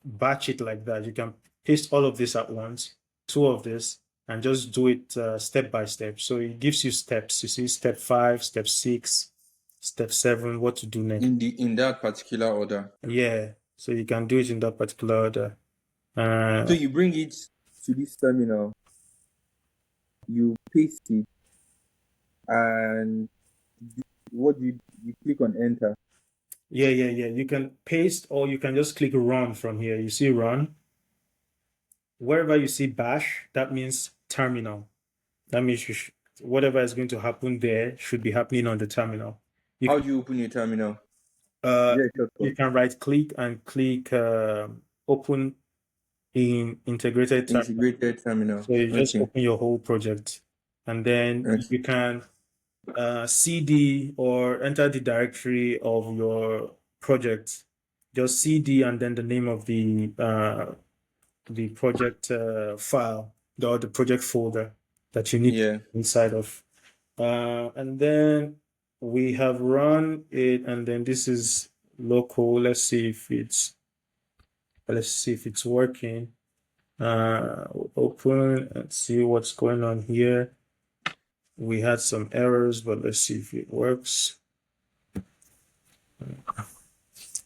batch it like that. You can paste all of this at once, two of this, and just do it step by step. So it gives you steps. You see step 5, step 6, step 7, what to do next. In that particular order. Yeah, so you can do it in that particular order. So you bring it to this terminal, you paste it, and what you click on enter. Yeah. You can paste or you can just click run from here. You see run. Wherever you see bash, that means terminal. That means whatever is going to happen there should be happening on the terminal. How do you open your terminal? Uh, Yeah, shortcut. you can right click and click open in integrated terminal. Integrated terminal. So you just Okay. open your whole project, and then Okay. you can cd or enter the directory of your project. Just cd and then the name of the project file or the project folder that you need inside of. And then we have run it, and then this is local. Let's see if it's working. Open and see what's going on here. We had some errors, but let's see if it works.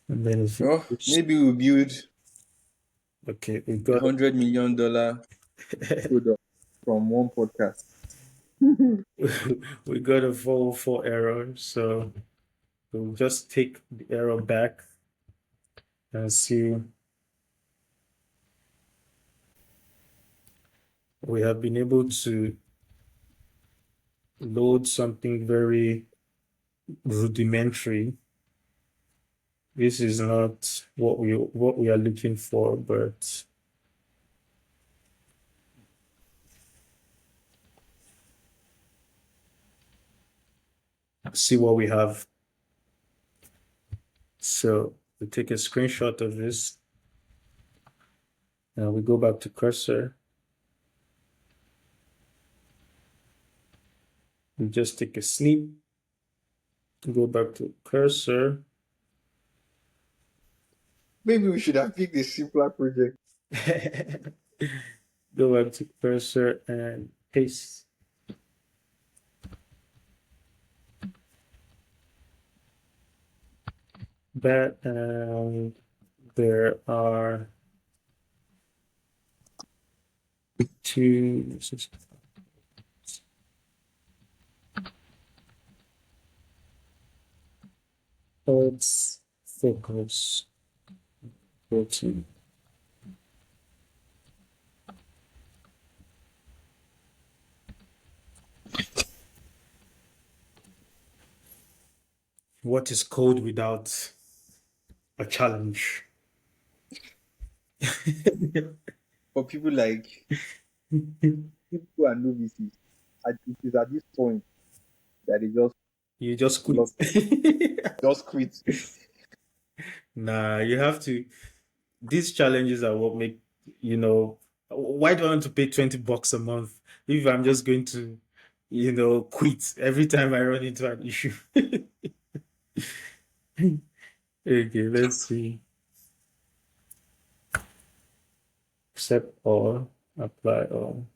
And then if maybe we'll build okay, we got $100 million product from one podcast. we got a 404 error. So We'll just take the arrow back and see we have been able to load something very rudimentary. This is not what we are looking for, but see what we have. So we take a screenshot of this and we go back to cursor. We just take a snip, go back to cursor. Maybe we should have picked a simpler project. Go back to cursor and paste. That and there are two. Let's focus. 14. What is code without a challenge? For people like people who are novices, it is at this point that they just You just quit. love just quit. Nah, you have to. These challenges are what make, why do I want to pay $20 a month if I'm just going to, quit every time I run into an issue? Okay, let's see. Accept all, apply all.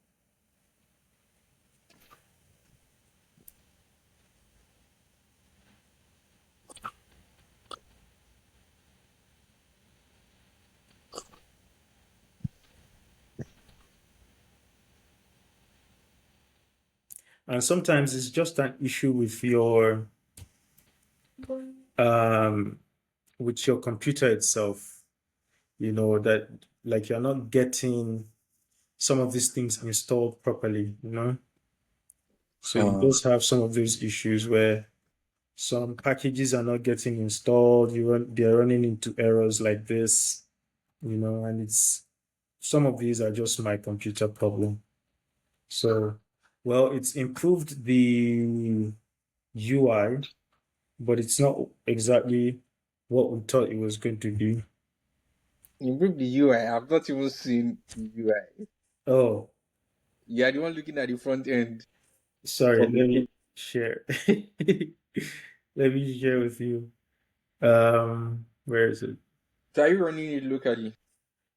And sometimes it's just an issue um with your computer itself, that like you're not getting some of these things installed properly. So you just have some of those issues where some packages are not getting installed, they're running into errors like this, and it's some of these are just my computer problem. So, well, it's improved the UI, but it's not exactly what we thought it was going to do. Improve the UI. I've not even seen the UI. Oh, Yeah, the one looking at the front end sorry, from the let phone. me share. Let me share with you. Where is it? So are you running it locally?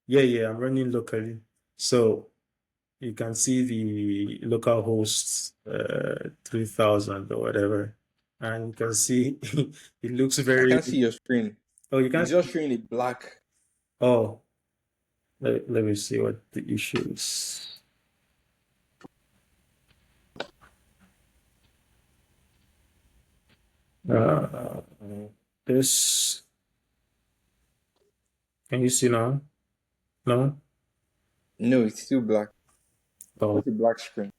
Yeah, I'm running locally. So you can see the local hosts 3000 or whatever. And you can see it looks I very can't see your screen. oh you can It's just showing a black. oh let me see what the issue is. Uh, this can you see now? No? No, it's still black. Oh Just a black screen.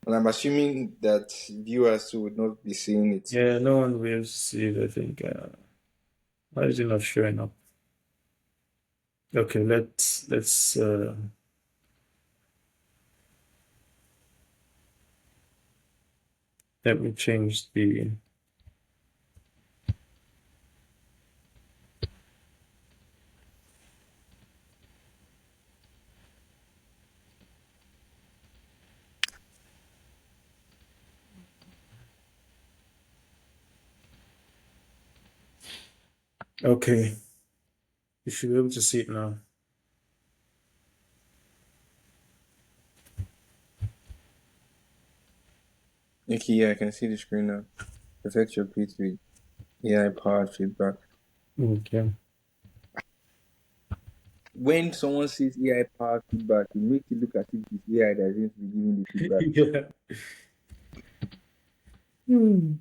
And I'm assuming that viewers would not be seeing it. yeah, no one will see it, I think. Why is it not showing up? Okay, let's let me change the okay. You should be able to see it now. Okay, yeah, I can see the screen now. Perfect your pitch with AI powered feedback. Okay. When someone says AI powered feedback, it makes it look as if it's AI that is going to be giving the feedback. Yeah. Hmm.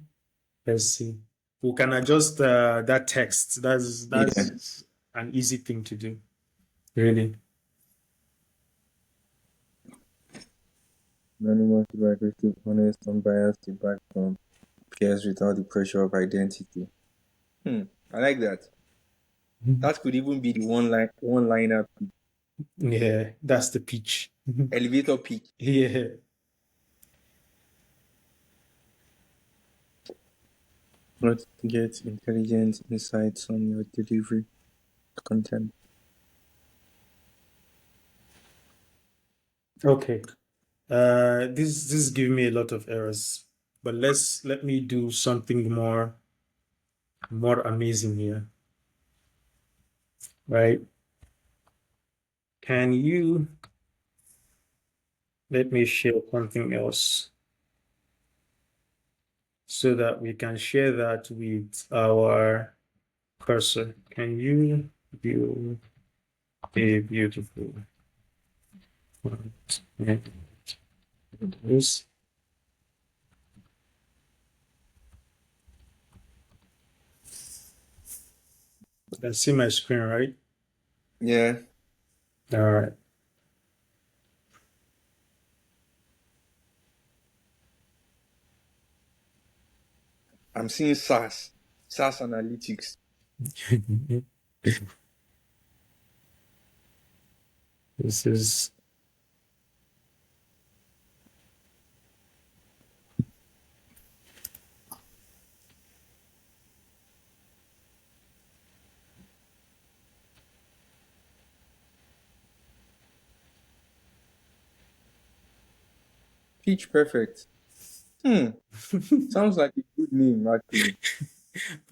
Let's see. We can adjust that text. Yeah. That's an easy thing to do, really. Anonymous, aggressive, honest, unbiased, feedback from peers without the pressure of identity. I like that. That could even be the one liner Yeah, that's the pitch. elevator pitch. Yeah. Not to get intelligent insights on your delivery content. Okay. This is giving me a lot of errors, but let me do something more amazing here, right? Can you let me share something else so that we can share that with our cursor? Can you view a beautiful font? Yeah. This. You can see my screen, right? Yeah. All right. I'm seeing SaaS analytics. This is Pitch perfect. Sounds like a good name, actually.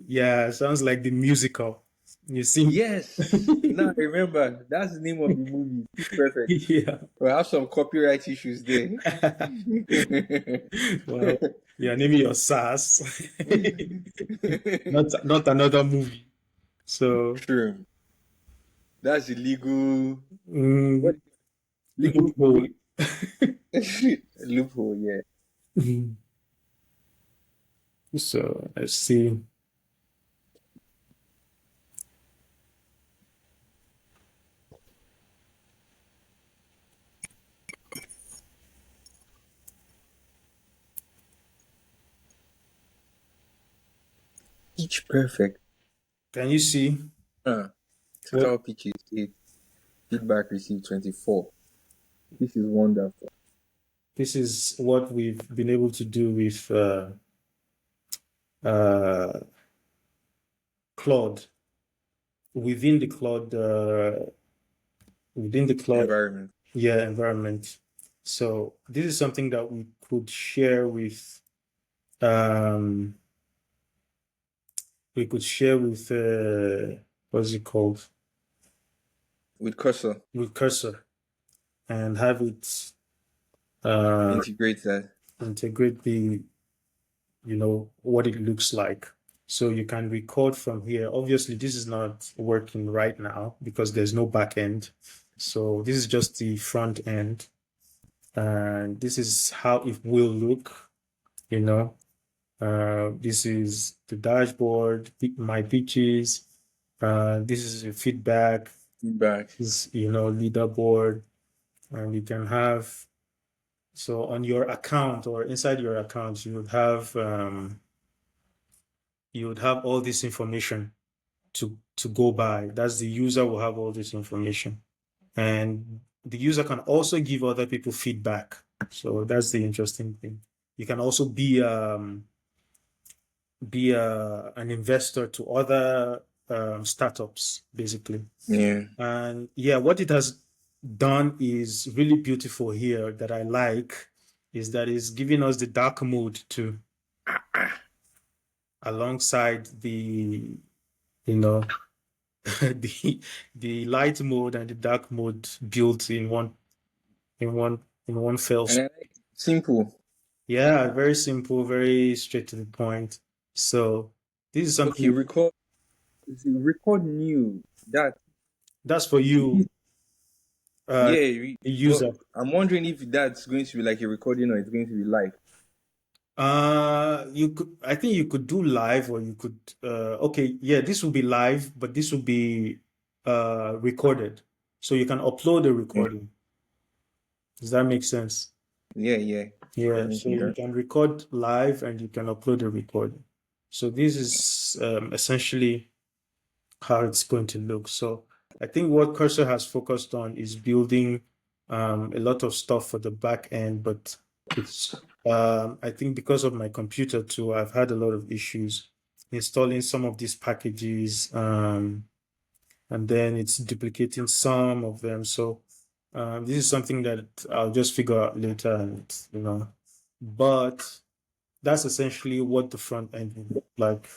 yeah, sounds like the musical. You see? Yes. Now I remember. That's the name of the movie. Pitch perfect. Yeah. We have some copyright issues there. Well, yeah, naming your SaaS. Not another movie. So True. That's illegal. What mm, legal loophole. loophole? Yeah. So let's see. Pitch perfect. Can you see what Total pitch is 8. Feedback received 24. This is wonderful. this is what we've been able to do with uh, Claude within the Claude within the Claude Environment. environment. So this is something that we could share with um what's it called, With cursor. with cursor, and have it uh Integrate that. integrate the what it looks like. So you can record from here. Obviously, this is not working right now because there's no back end. So this is just the front end. And this is how it will look, you know. This is the dashboard, my pitches. This is the feedback. Feedback. This is, leaderboard. And you can have, so on your account or inside your account, you would have all this information to go by. That's the user will have all this information. And the user can also give other people feedback. So that's the interesting thing. You can also be an investor to other startups, basically. Yeah. And yeah, what it has done is really beautiful here that I like is that it's giving us the dark mode too, alongside the the light mode and the dark mode built in one fell And I swoop. like it. Simple. Yeah, very simple, very straight to the point. So this is Okay, something record new. that's for you, uh, Yeah, the but user. I'm wondering if that's going to be like a recording or it's going to be live. I think you could do live, or you could, okay, yeah, this will be live, but this will be recorded. So you can upload a Mm. recording. Does that make sense? Yeah, yeah. Yeah, so Definitely, you right? can record live and you can upload a recording. So this is essentially how it's going to look. So I think what Cursor has focused on is building a lot of stuff for the back end, but it's I think because of my computer too, I've had a lot of issues installing some of these packages, and then it's duplicating some of them. So this is something that I'll just figure out later, and but that's essentially what the front end will look like.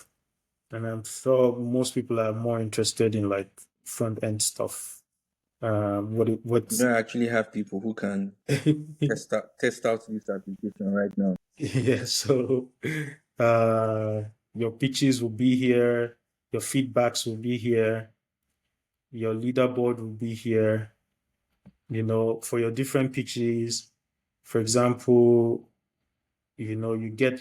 And I'm sure most people are more interested in like front end stuff. You What's know, I actually have people who can test out this application right now. yeah, so uh your pitches will be here, your feedbacks will be here, your leaderboard will be here, for your different pitches. For example, you get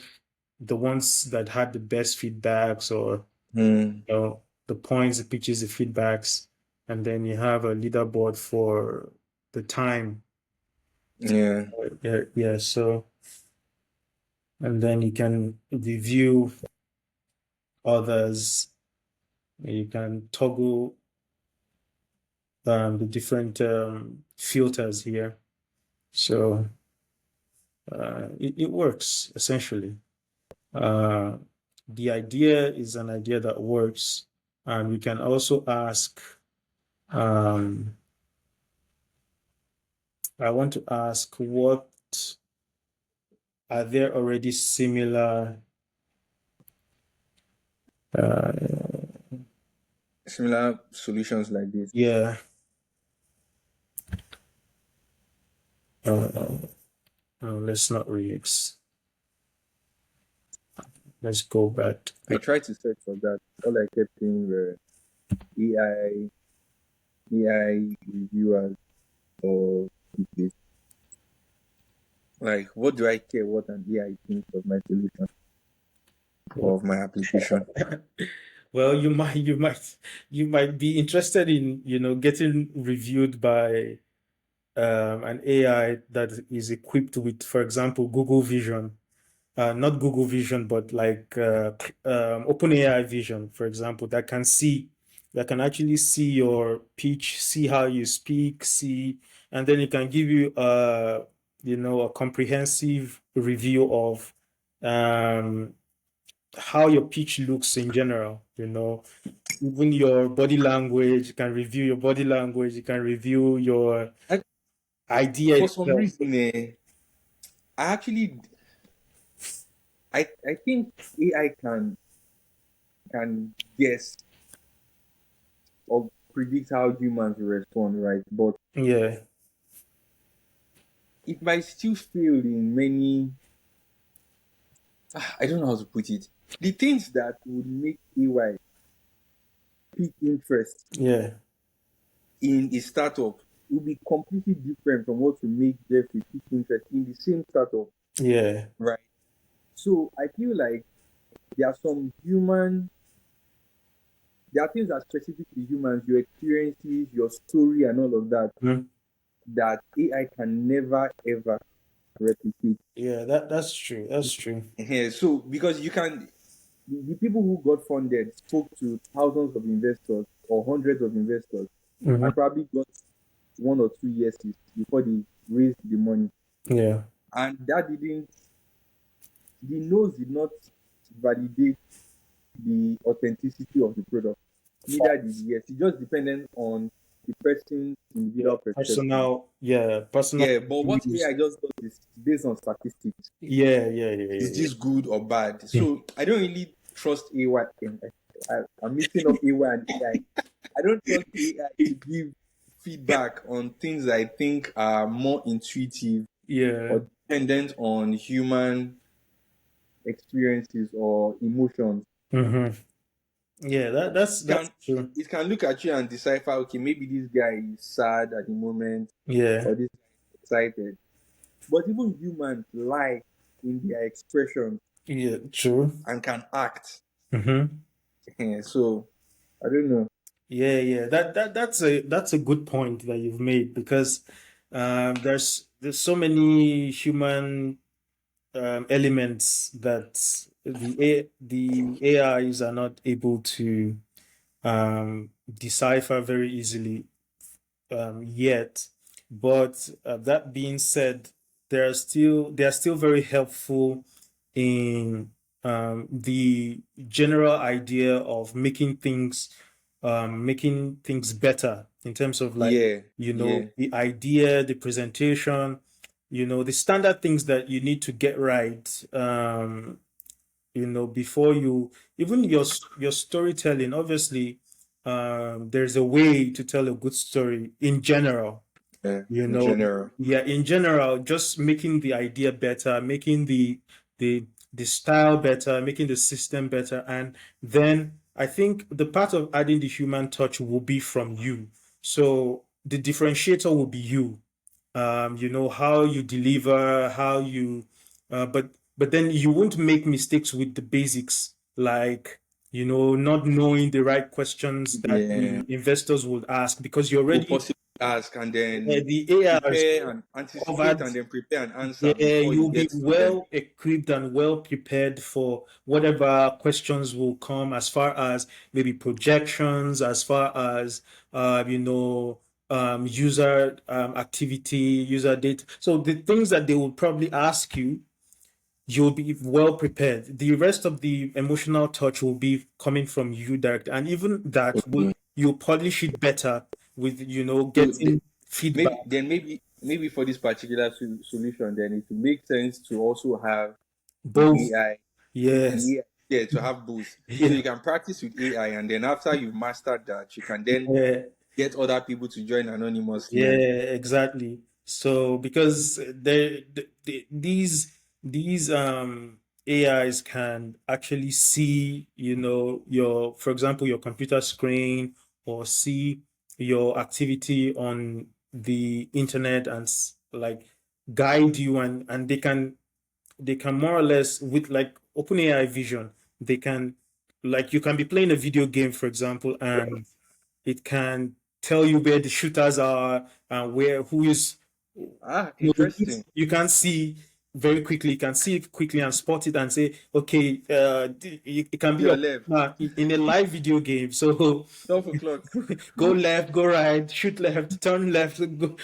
the ones that had the best feedbacks, or Hmm. the points, the pitches, the feedbacks, and then you have a leaderboard for the time. Yeah. Yeah, yeah. So, and then you can review others. You can toggle the different filters here. So it works essentially. Uh, the idea is an idea that works. You can also ask. Um, I want to ask, what are there already similar? Uh, Similar solutions like this. yeah. Let's not remix. Let's go back. I tried to search for that. All I kept seeing were AI reviewers or this. Like, what do I care what an AI thinks of my solution or of my application? Well, you might be interested in getting reviewed by an AI that is equipped with, for example, Google Vision. Not Google Vision, but like OpenAI Vision, for example, that can actually see your pitch, see how you speak, and then it can give you a comprehensive review of um, how your pitch looks in general. Even your body language, you can review your body language, you can review your I, idea for some itself. reason, I actually, I think AI can guess or predict how humans will respond, right? But Yeah, it might still fail in many. I don't know how to put it. The things that would make AI pick interest yeah, in a startup will be completely different from what will make Jeffrey pick interest in the same startup, yeah. right? So I feel like there are some human, there are things that are specific to humans, your experiences, your story, and all of that, Mhm. that AI can never ever replicate. Yeah, that's true. That's true. Yeah, so because the people who got funded spoke to thousands of investors or hundreds of investors Hmm. and probably got 1 or 2 years before they raised the money. Yeah. And that didn't, the nose did not validate the authenticity of the product. Neither did yes. It just depended on the person's Yeah. individual perception. Personal Yeah, but what views. AI just does is based on statistics. Yeah, yeah, yeah, Is yeah, this good or bad? yeah. So I don't really trust AI. I'm mixing up AI and AI. I don't trust AI to give feedback on things I think are more intuitive Yeah. or dependent on human experiences or emotions. Hmm. Yeah, It that's can true. it can look at you and decipher, okay, maybe this guy is sad at the moment Yeah. or this guy is excited. But even humans lie. in their expression Yeah, true. and can act. Mm-hmm. So I don't know. Yeah, yeah. That's a good point that you've made because there's so many human elements that the AIs are not able to decipher very easily yet. But that being said, they are still very helpful in the general idea of making things better in terms of like Yeah, yeah, the idea, the presentation, the standard things that you need to get right. Before you even your storytelling, obviously, there's a way to tell a good story in general, yeah. you In know general, yeah, in general, just making the idea better, making the the style better, making the system better. And then I think the part of adding the human touch will be from you. So the differentiator will be you. How you deliver, how you but then you won't make mistakes with the basics, like not knowing the right questions that yeah. the investors would ask, because you We'll already possibly ask and then the AI has prepare and anticipate covered. and then prepare an answer Yeah, before you you'll be get to them. well equipped and well prepared for whatever questions will come, as far as maybe projections, as far as user activity, user data. So the things that they will probably ask you, you'll be well prepared. The rest of the emotional touch will be coming from you direct, and even that will Okay. you polish it better with So getting feedback. maybe for this particular solution, then it would make sense to also have Both, the AI, yes, the AI, yeah, to have both. So yeah. you can practice with AI, and then after you've mastered that, you can then Yeah, get other people to join anonymously. And yeah, exactly. So because these AIs can actually see, for example, your computer screen, or see your activity on the internet, and like guide you, and they can more or less, with like OpenAI vision, they can, like, you can be playing a video game, for example, and it can tell you where the shooters are, and where who is. interesting. You can see very quickly. You can see it quickly and spot it and say, okay, it can be Your left, in a live video game. So 12 o'clock. go left, go right, shoot left, turn left, go,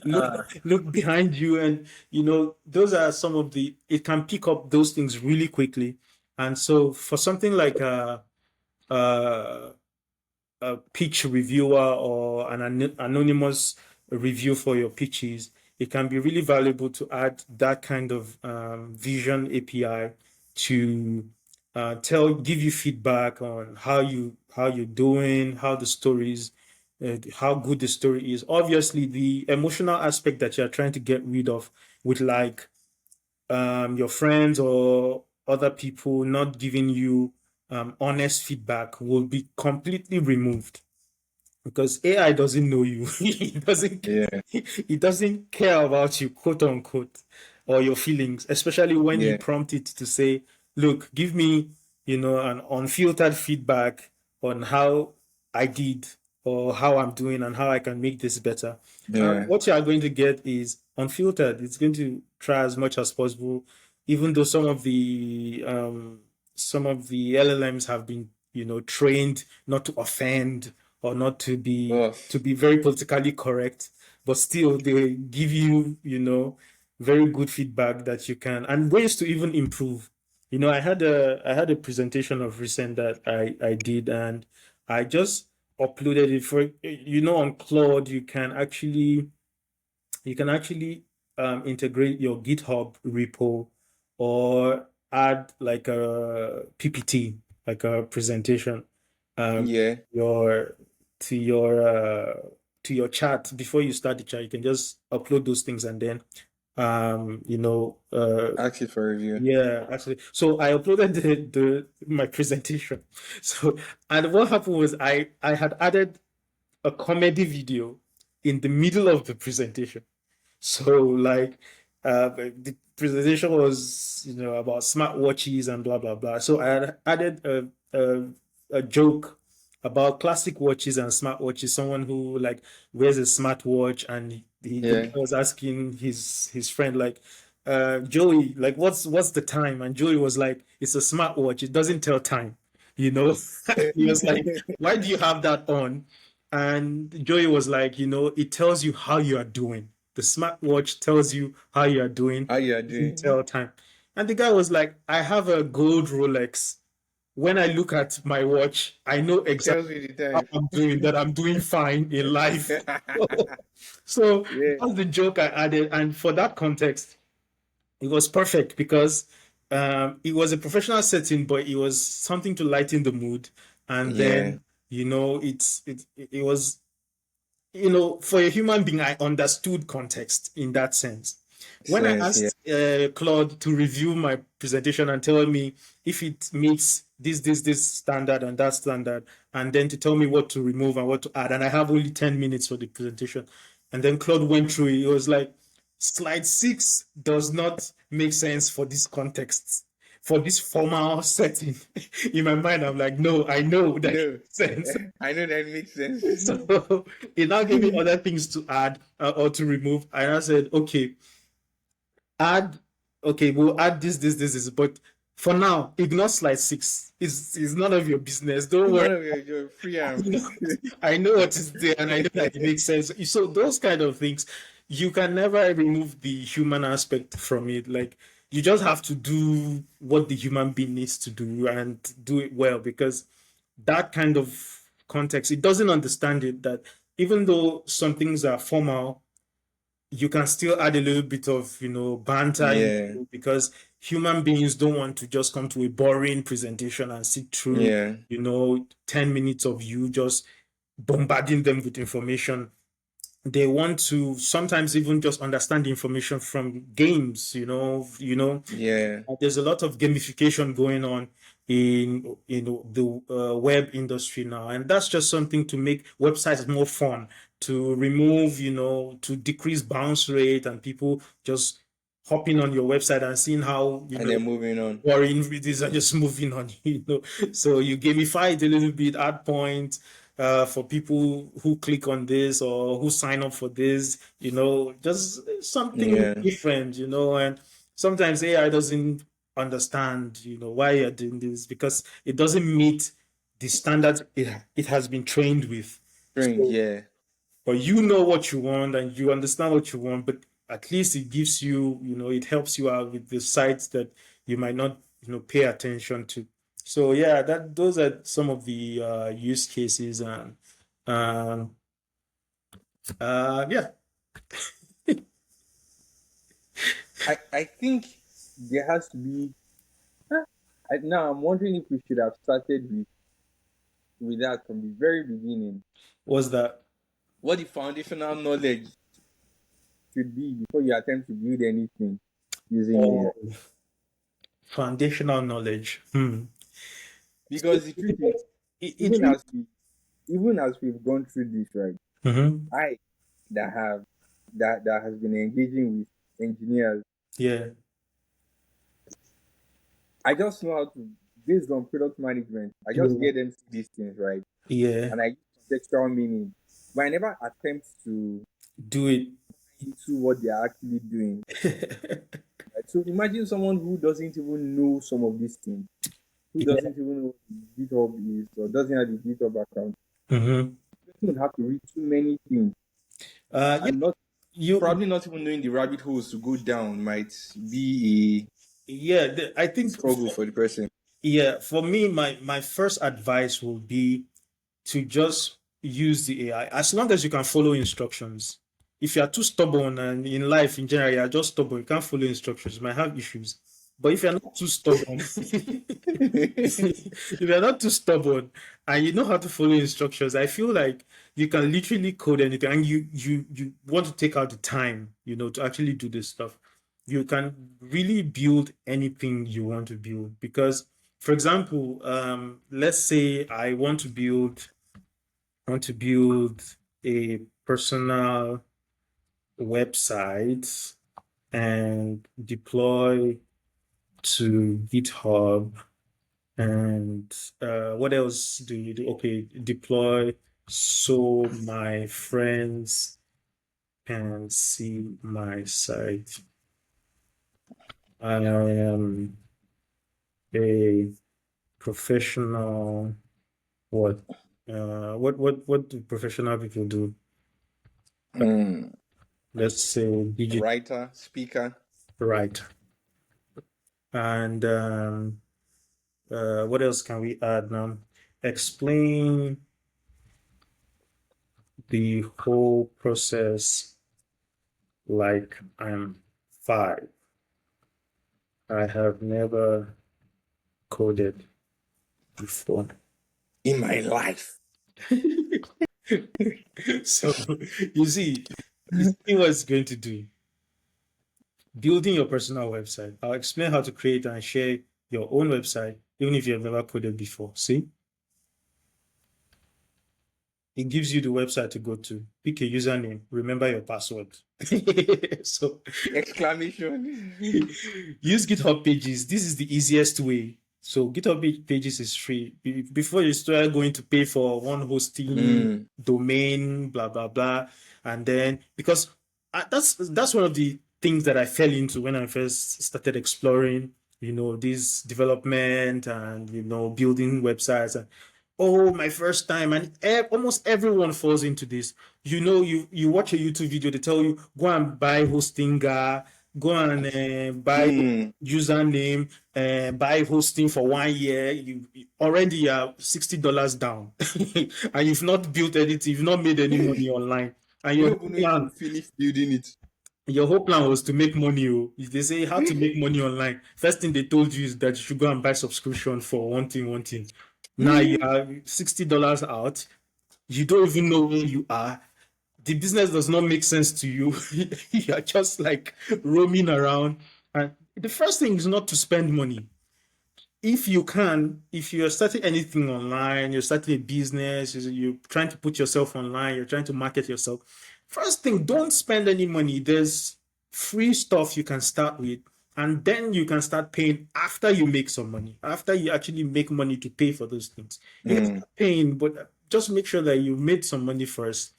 look Ah, look behind you, and those are some of the. It can pick up those things really quickly, and so for something like uh a pitch reviewer, or an anonymous review for your pitches, it can be really valuable to add that kind of vision API to give you feedback on how you're doing, how the stories, how good the story is. Obviously, the emotional aspect that you're trying to get rid of, with like your friends or other people not giving you honest feedback, will be completely removed, because AI doesn't know you. It doesn't yeah, it doesn't care about you, quote unquote, or your feelings, especially when you yeah, prompt it to say, look, give me, an unfiltered feedback on how I did, or how I'm doing, and how I can make this better. And yeah, what you are going to get is unfiltered. It's going to try as much as possible, even though some of the LLMs have been, trained not to offend, or not to be oh, very politically correct, but still they give you, very good feedback that you can, and ways to even improve. I had a presentation of recent that I did, and I just uploaded it for, on Claude. You can actually integrate your GitHub repo, or add like a PPT, like a presentation, um, yeah. your to your chat. Before you start the chat, you can just upload those things, and then Ask it for review. yeah, actually. So I uploaded my presentation. So, and what happened was, I had added a comedy video in the middle of the presentation. So, like, presentation was, about smartwatches and blah blah blah. So I had added a joke about classic watches and smartwatches. Someone who like wears a smartwatch, and the guy Yeah. was asking his friend like, Joey, like what's the time? And Joey was like, it's a smartwatch. It doesn't tell time. You know, he was like, why do you have that on? And Joey was like, it tells you how you are doing. The smartwatch tells you how you are doing. How you are It doesn't doing? tell time. And the guy was like, I have a gold Rolex. When I look at my watch, I know It exactly tells me the how time. I'm doing, that I'm doing fine in life. So Yeah. that's the joke I added. And for that context, it was perfect because it was a professional setting, but it was something to lighten the mood. And Yeah. then, it was, for a human being, I understood context in that sense. When I Sense. Yeah. asked Claude to review my presentation and tell me if it meets this standard and that standard, and then to tell me what to remove and what to add, and I have only 10 minutes for the presentation. And then Claude went through it. It was like, slide 6 does not make sense for this context, for this formal setting. In my mind, I'm like, no, I know that it No. makes sense. I know that makes sense. So it now gave me other things to add or to remove. And I said, okay, add, okay, we'll add this. But for now, ignore slide 6. It's none of your business. Don't worry. None of your free I arm. know, I know what is there, and I know that it makes sense. So those kind of things, you can never remove the human aspect from it. Like, you just have to do what the human being needs to do and do it well, because that kind of context, it doesn't understand it, that even though some things are formal, you can still add a little bit of, banter Yeah. because human beings don't want to just come to a boring presentation and sit through, Yeah. 10 minutes of you just bombarding them with information. They want to sometimes even just understand the information from games. Yeah. There's a lot of gamification going on in the web industry now, and that's just something to make websites more fun, to remove, to decrease bounce rate, and people just hopping on your website and seeing how, And then moving on. boring videos are just moving on. So you gamify it a little bit, add points for people who click on this or who sign up for this, just something Yeah. different, and sometimes AI doesn't understand, why you're doing this, because it doesn't meet the standards it has been trained with. Strange. So, Yeah. but you know what you want and you understand what you want, but at least it gives you, it helps you out with the sites that you might not, pay attention to. So yeah, those are some of the use cases. And um yeah. I think there has to be. Now I'm wondering if we should have started with that from the very beginning. Was that What the foundational knowledge should be before you attempt to build anything using AI. oh, foundational knowledge? Because the truth is, It even really. as even as we've gone through this, right? Mhm. I that have that has been engaging with engineers, Yeah, I just know how to, based on product management, I just yeah, get them to these things, right? yeah. And I use contextual meaning. But I never attempt to Do it. into what they are actually doing. Right? So imagine someone who doesn't even know some of these things, who Yeah. doesn't even know what GitHub is or doesn't have a GitHub account. Hmm. You don't have to read too many things Yeah. and not You. probably not even knowing the rabbit holes to go down might be Yeah. I a think. struggle for the person. Yeah. For me, my first advice will be to just use the AI as long as you can follow instructions. If you are too stubborn, and in life in general, you are just stubborn, you can't follow instructions, you might have issues. But if you're not too stubborn, if you're not too stubborn and you know how to follow instructions, I feel like you can literally code anything, and you want to take out the time, to actually do this stuff. You can really build anything you want to build, because, for example, let's say I want to build a personal website, and deploy to GitHub. And what else do you do? Okay, deploy so my friends can see my site. I am a professional. What? What do professional people do? Mm. Let's say digital Writer, speaker. writer. And what else can we add now? Explain the whole process like I'm 5. I have never coded before. In my life. So you see what it's going to do. Building your personal website. I'll explain how to create and share your own website, even if you've never coded before. See? It gives you the website to go to. Pick a username. Remember your password. So Exclamation. use GitHub Pages. This is the easiest way. So GitHub Pages is free. Before you start going to pay for one hosting, Mm. domain, blah blah blah, and then because that's one of the things that I fell into when I first started exploring, this development and building websites. And oh, my first time, and almost everyone falls into this. You watch a YouTube video, they tell you go and buy hosting, go and buy Mm. username, buy hosting for 1 year. You already are $60 down, and you've not built anything, you've not made any money online, and You your don't whole even know if you plan. finish building it. Your whole plan was to make money. Oh. If they say how to make money online, first thing they told you is that you should go and buy subscription for one thing, one thing. Now you have $60 out. You don't even know where you are. The business does not make sense to you. You are just like roaming around. And the first thing is not to spend money. If you're starting anything online, you're starting a business, you're trying to put yourself online, you're trying to market yourself, first thing, don't spend any money. There's free stuff you can start with, and then you can start paying after you make some money, after you actually make money to pay for those things. You can Mm. start paying, but just make sure that you made some money first.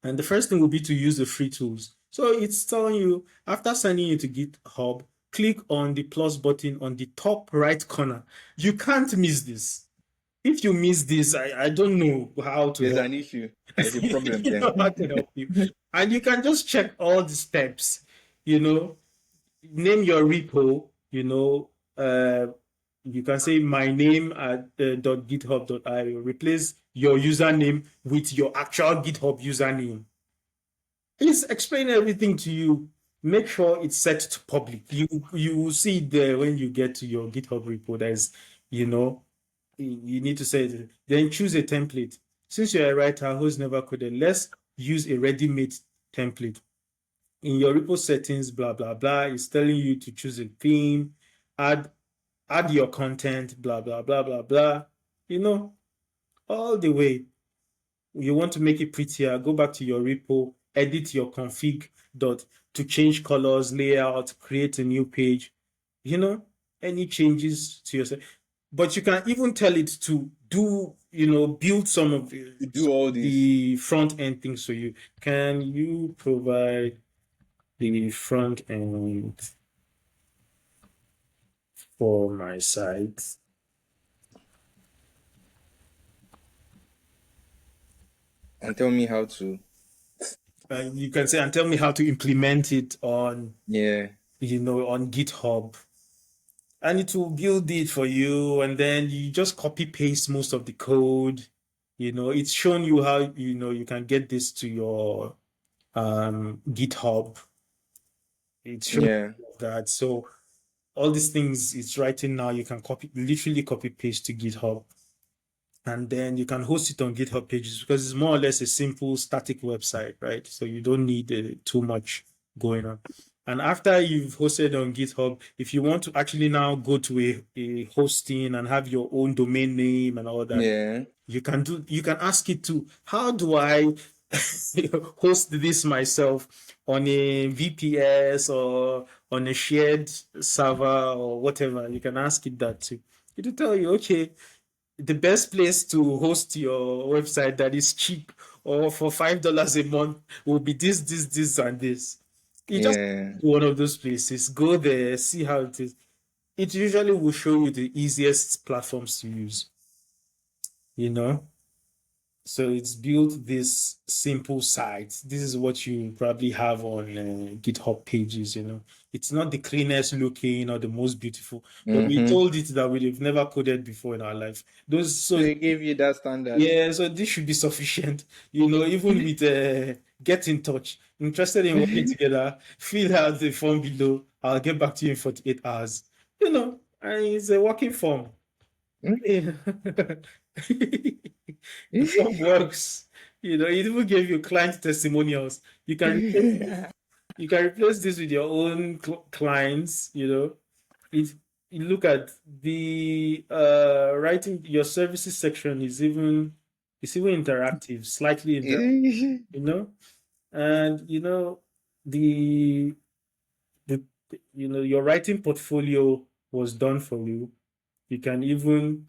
And the first thing will be to use the free tools. So it's telling you after signing into GitHub, click on the plus button on the top right corner. You can't miss this. If you miss this, I don't know how to There's help. an issue. There's a problem You then. know how to help you. And you can just check all the steps, you know, name your repo, you can say my name at .github.io. Replace your username with your actual GitHub username. It's explain everything to you. Make sure it's set to public. You will see it there when you get to your GitHub repo. There's, you know, you need to say it. Then choose a template. Since you're a writer who's never coded, let's use a ready-made template. In your repo settings, blah blah blah, it's telling you to choose a theme, add your content, blah blah blah blah blah. All the way. You want to make it prettier, go back to your repo, edit your config dot to change colors, layout, create a new page, any changes to yourself. But you can even tell it to do, build some of To do all this. the front end things for you. Can you provide the front end for my site? And tell me how to. You can say and tell me how to implement it on, Yeah. on GitHub. And it will build it for you, and then you just copy paste most of the code. It's shown you how you can get this to your GitHub. It's showing Yeah. you that. So all these things it's writing now, you can literally copy paste to GitHub, and then you can host it on GitHub pages because it's more or less a simple static website, right? So you don't need too much going on. And after you've hosted on GitHub, if you want to actually now go to a hosting and have your own domain name and all that, Yeah. you can ask it to, how do I host this myself on a VPS or on a shared server or whatever. You can ask it that too. It'll tell you, okay, the best place to host your website that is cheap or for $5 a month will be this, and this. You just Yeah. one of those places, go there, see how it is. It usually will show you the easiest platforms to use, you know. So it's built this simple site. This is what you probably have on GitHub pages, you know. It's not the cleanest looking or the most beautiful, but we Mm-hmm. told it that we've never coded before in our life. Those So so they gave you that standard. yeah, so this should be sufficient. You know, even with get in touch, interested in working together, fill out the form below. I'll get back to you in 48 hours. You know, and it's a working form. Yeah. The form works. You know, it even gave you client testimonials. You can replace this with your own clients, you know. If you look at the writing, your services section is even it's even interactive, slightly interactive, you know. And you know the the you know your writing portfolio was done for you. You can even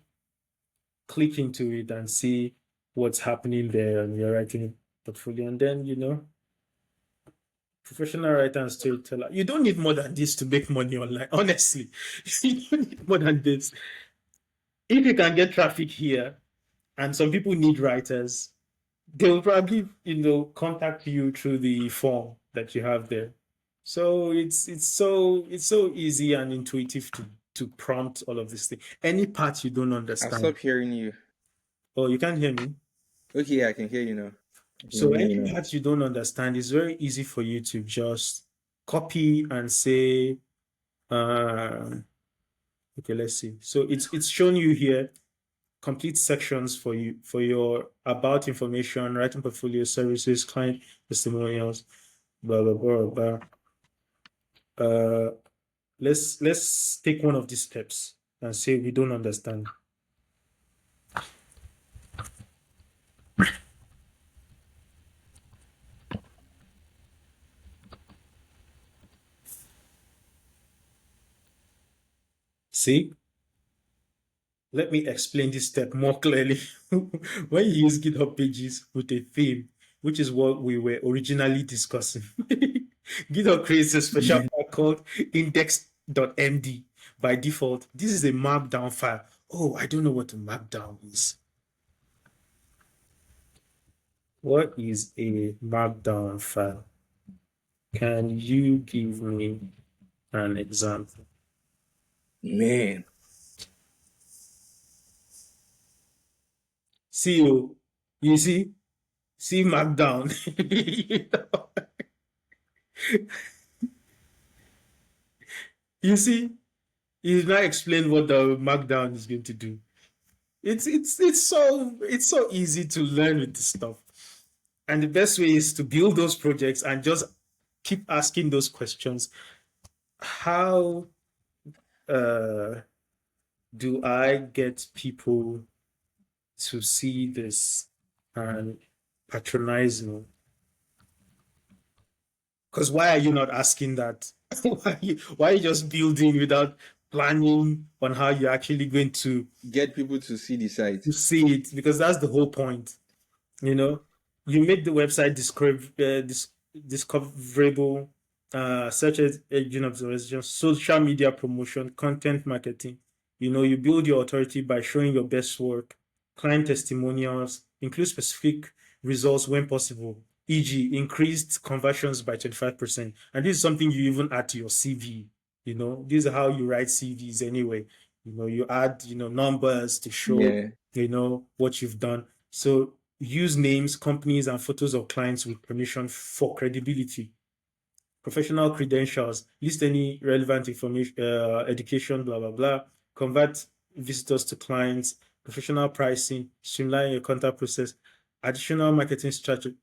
click into it and see what's happening there on your writing portfolio. And then, you know, professional writer and storyteller. You don't need more than this to make money online. Honestly, you don't need more than this. If you can get traffic here, and some people need writers, they will probably, you know, contact you through the form that you have there. So it's so easy and intuitive to prompt all of this thing. Any part you don't I've understand. stopped hearing you. Oh, you can't hear me. Okay, yeah, I can hear you now. I can So hear you any now. part you don't understand, it's very easy for you to just copy and say, uh, okay, let's see. So it's shown you here complete sections for you for your about information, writing portfolio, services, client testimonials, blah blah blah blah. Uh, let's take one of these steps and say we don't understand. See, let me explain this step more clearly. When you use GitHub pages with a theme, which is what we were originally discussing, GitHub creates a special file called index.md by default. This is a markdown file. Oh, I don't know what a markdown is. What is a markdown file? Can you give me an example? Man. See you see markdown. You see, he's now explained what the markdown is going to do. It's so easy to learn with this stuff. And the best way is to build those projects and just keep asking those questions. How uh, do I get people to see this and patronize me? Because why are you not asking that? Why are you just building without planning on how you're actually going to Get people to see the site. see it? Because that's the whole point. You know, you make the website discoverable, search engine optimization, social media promotion, content marketing. You know, you build your authority by showing your best work, client testimonials, include specific results when possible, e.g., increased conversions by 25%. And this is something you even add to your CV. You know, this is how you write CVs anyway. You know, you add, you know, numbers to show, Yeah. you know, what you've done. So use names, companies, and photos of clients with permission for credibility. Professional credentials, list any relevant information, education, blah, blah, blah. Convert visitors to clients, professional pricing, streamline your contact process, additional marketing strategy,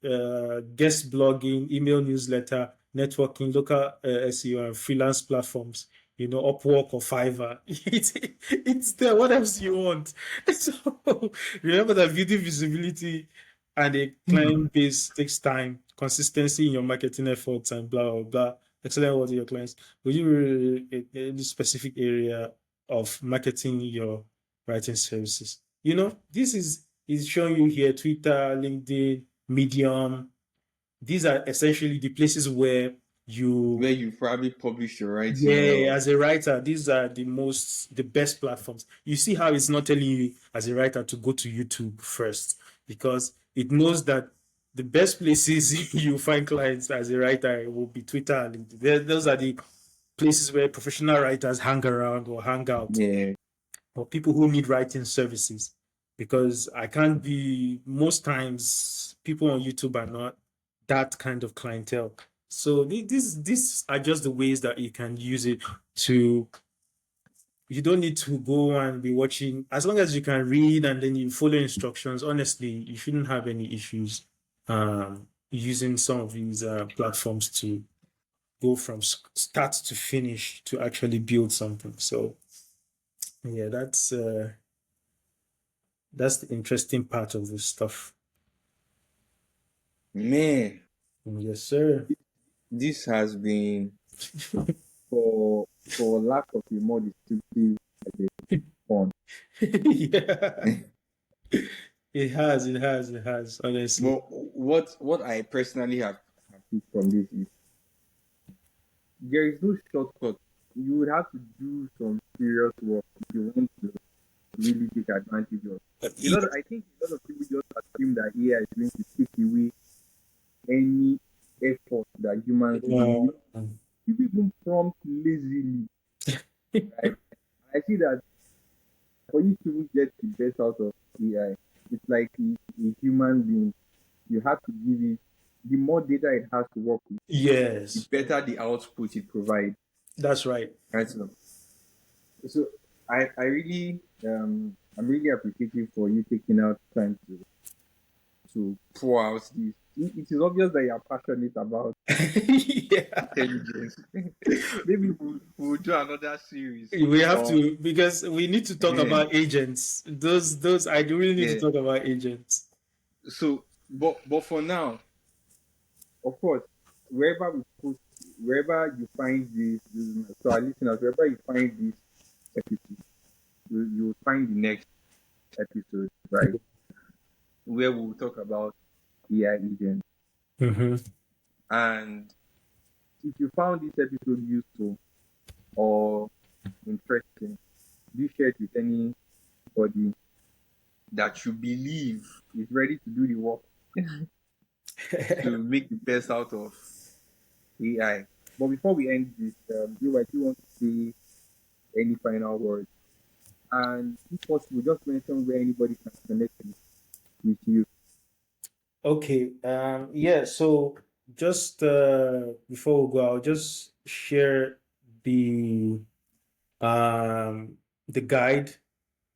guest blogging, email newsletter, networking, local SEO, and freelance platforms. You know, Upwork or Fiverr. It's there. What else do you want? So remember that building visibility and a client base takes time, consistency in your marketing efforts, and blah blah blah. Excellent work to your clients. Would you really any specific area of marketing your writing services? This is showing you here: Twitter, LinkedIn, Medium. These are essentially the places where Where you you probably publish your writing yeah, or as a writer, these are the best platforms. You see how it's not telling you as a writer to go to YouTube first, because it knows that the best places you find clients as a writer will be Twitter and LinkedIn. Those are the places where professional writers hang around or hang out, yeah. or people who need writing services. Because I can't be most times people on YouTube are not that kind of clientele. So these are just the ways that you can use it to. You don't need to go and be watching. As long as you can read and then you follow instructions, honestly, you shouldn't have any issues using some of these platforms to go from start to finish to actually build something. So yeah, that's the interesting part of this stuff. Man, Yes, sir. this has been for lack of a more descriptive fun. Yeah, it has, honestly. But what I personally have picked from this is there is no shortcut. You would have to do some serious work if you want to really take advantage of. I think a lot of people just assume that AI is going to take away any effort that humans do. Yeah. People even prompt lazily. Right? I see that for you to get the best out of AI, it's like a human being. You have to give it the more data it has to work with, the Yes, better the output it provides. that's right. Right. So I really I'm really appreciative for you taking out time to pour out this. It is obvious that you are passionate about Yeah. intelligence. Maybe we'll do another series. We have Or to, because we need to talk yeah, about agents. Those I do really need to yeah. talk about agents. So but for now, of course, wherever we post, wherever you find this so our listeners, wherever you find this episode, you'll find the next episode, right? Where we'll talk about AI agents. Mm-hmm. And if you found this episode useful or interesting, do share it with anybody that you believe is ready to do the work to make the best out of AI. But before we end this, do I do want to say any final words? And if possible, just mention where anybody can connect with you. Okay. Yeah. So just before we go, I'll just share the um the guide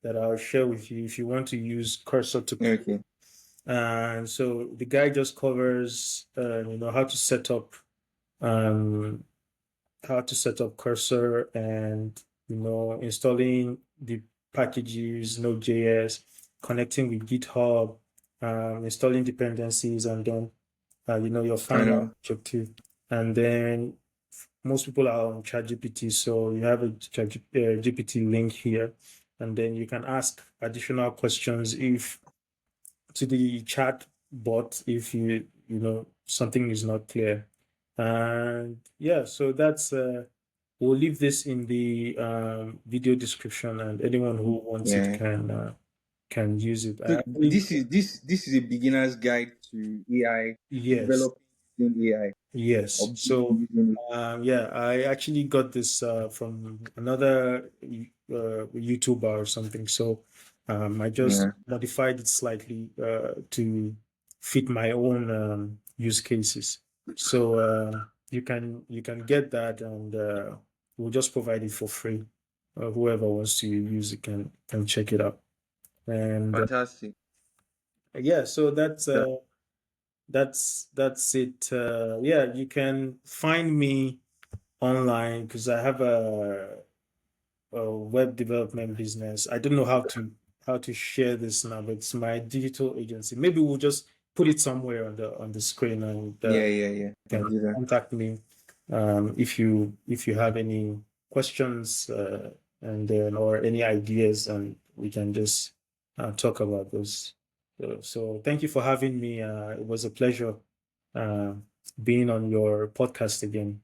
that I'll share with you if you want to use cursor to. Okay. And so the guide just covers how to set up um cursor, and installing the packages, Node.js, connecting with GitHub, installing dependencies, and then your I final know. objective. And then most people are on ChatGPT, so you have a GPT link here, and then you can ask additional questions if to the chat bot if something is not clear. And yeah, so that's we'll leave this in the video description, and anyone who wants it Yeah. can use it. So I actually, this is a beginner's guide to AI, yes, developing using AI or yes. building So using yeah, I actually got this from another YouTuber or something. So I it. just Yeah. modified it slightly to fit my own use cases. So you can get that, and we'll just provide it for free. Whoever wants to use it can check it out. And Fantastic. yeah, so That, that's it. Yeah, you can find me online because I have a web development business. I don't know how to share this now, but it's my digital agency. Maybe we'll just put it somewhere on the screen, and Yeah, you yeah, yeah. I'll can do that. contact me if you have any questions, and then or any ideas, and we can just talk about those. So thank you for having me. It was a pleasure uh, being on your podcast again.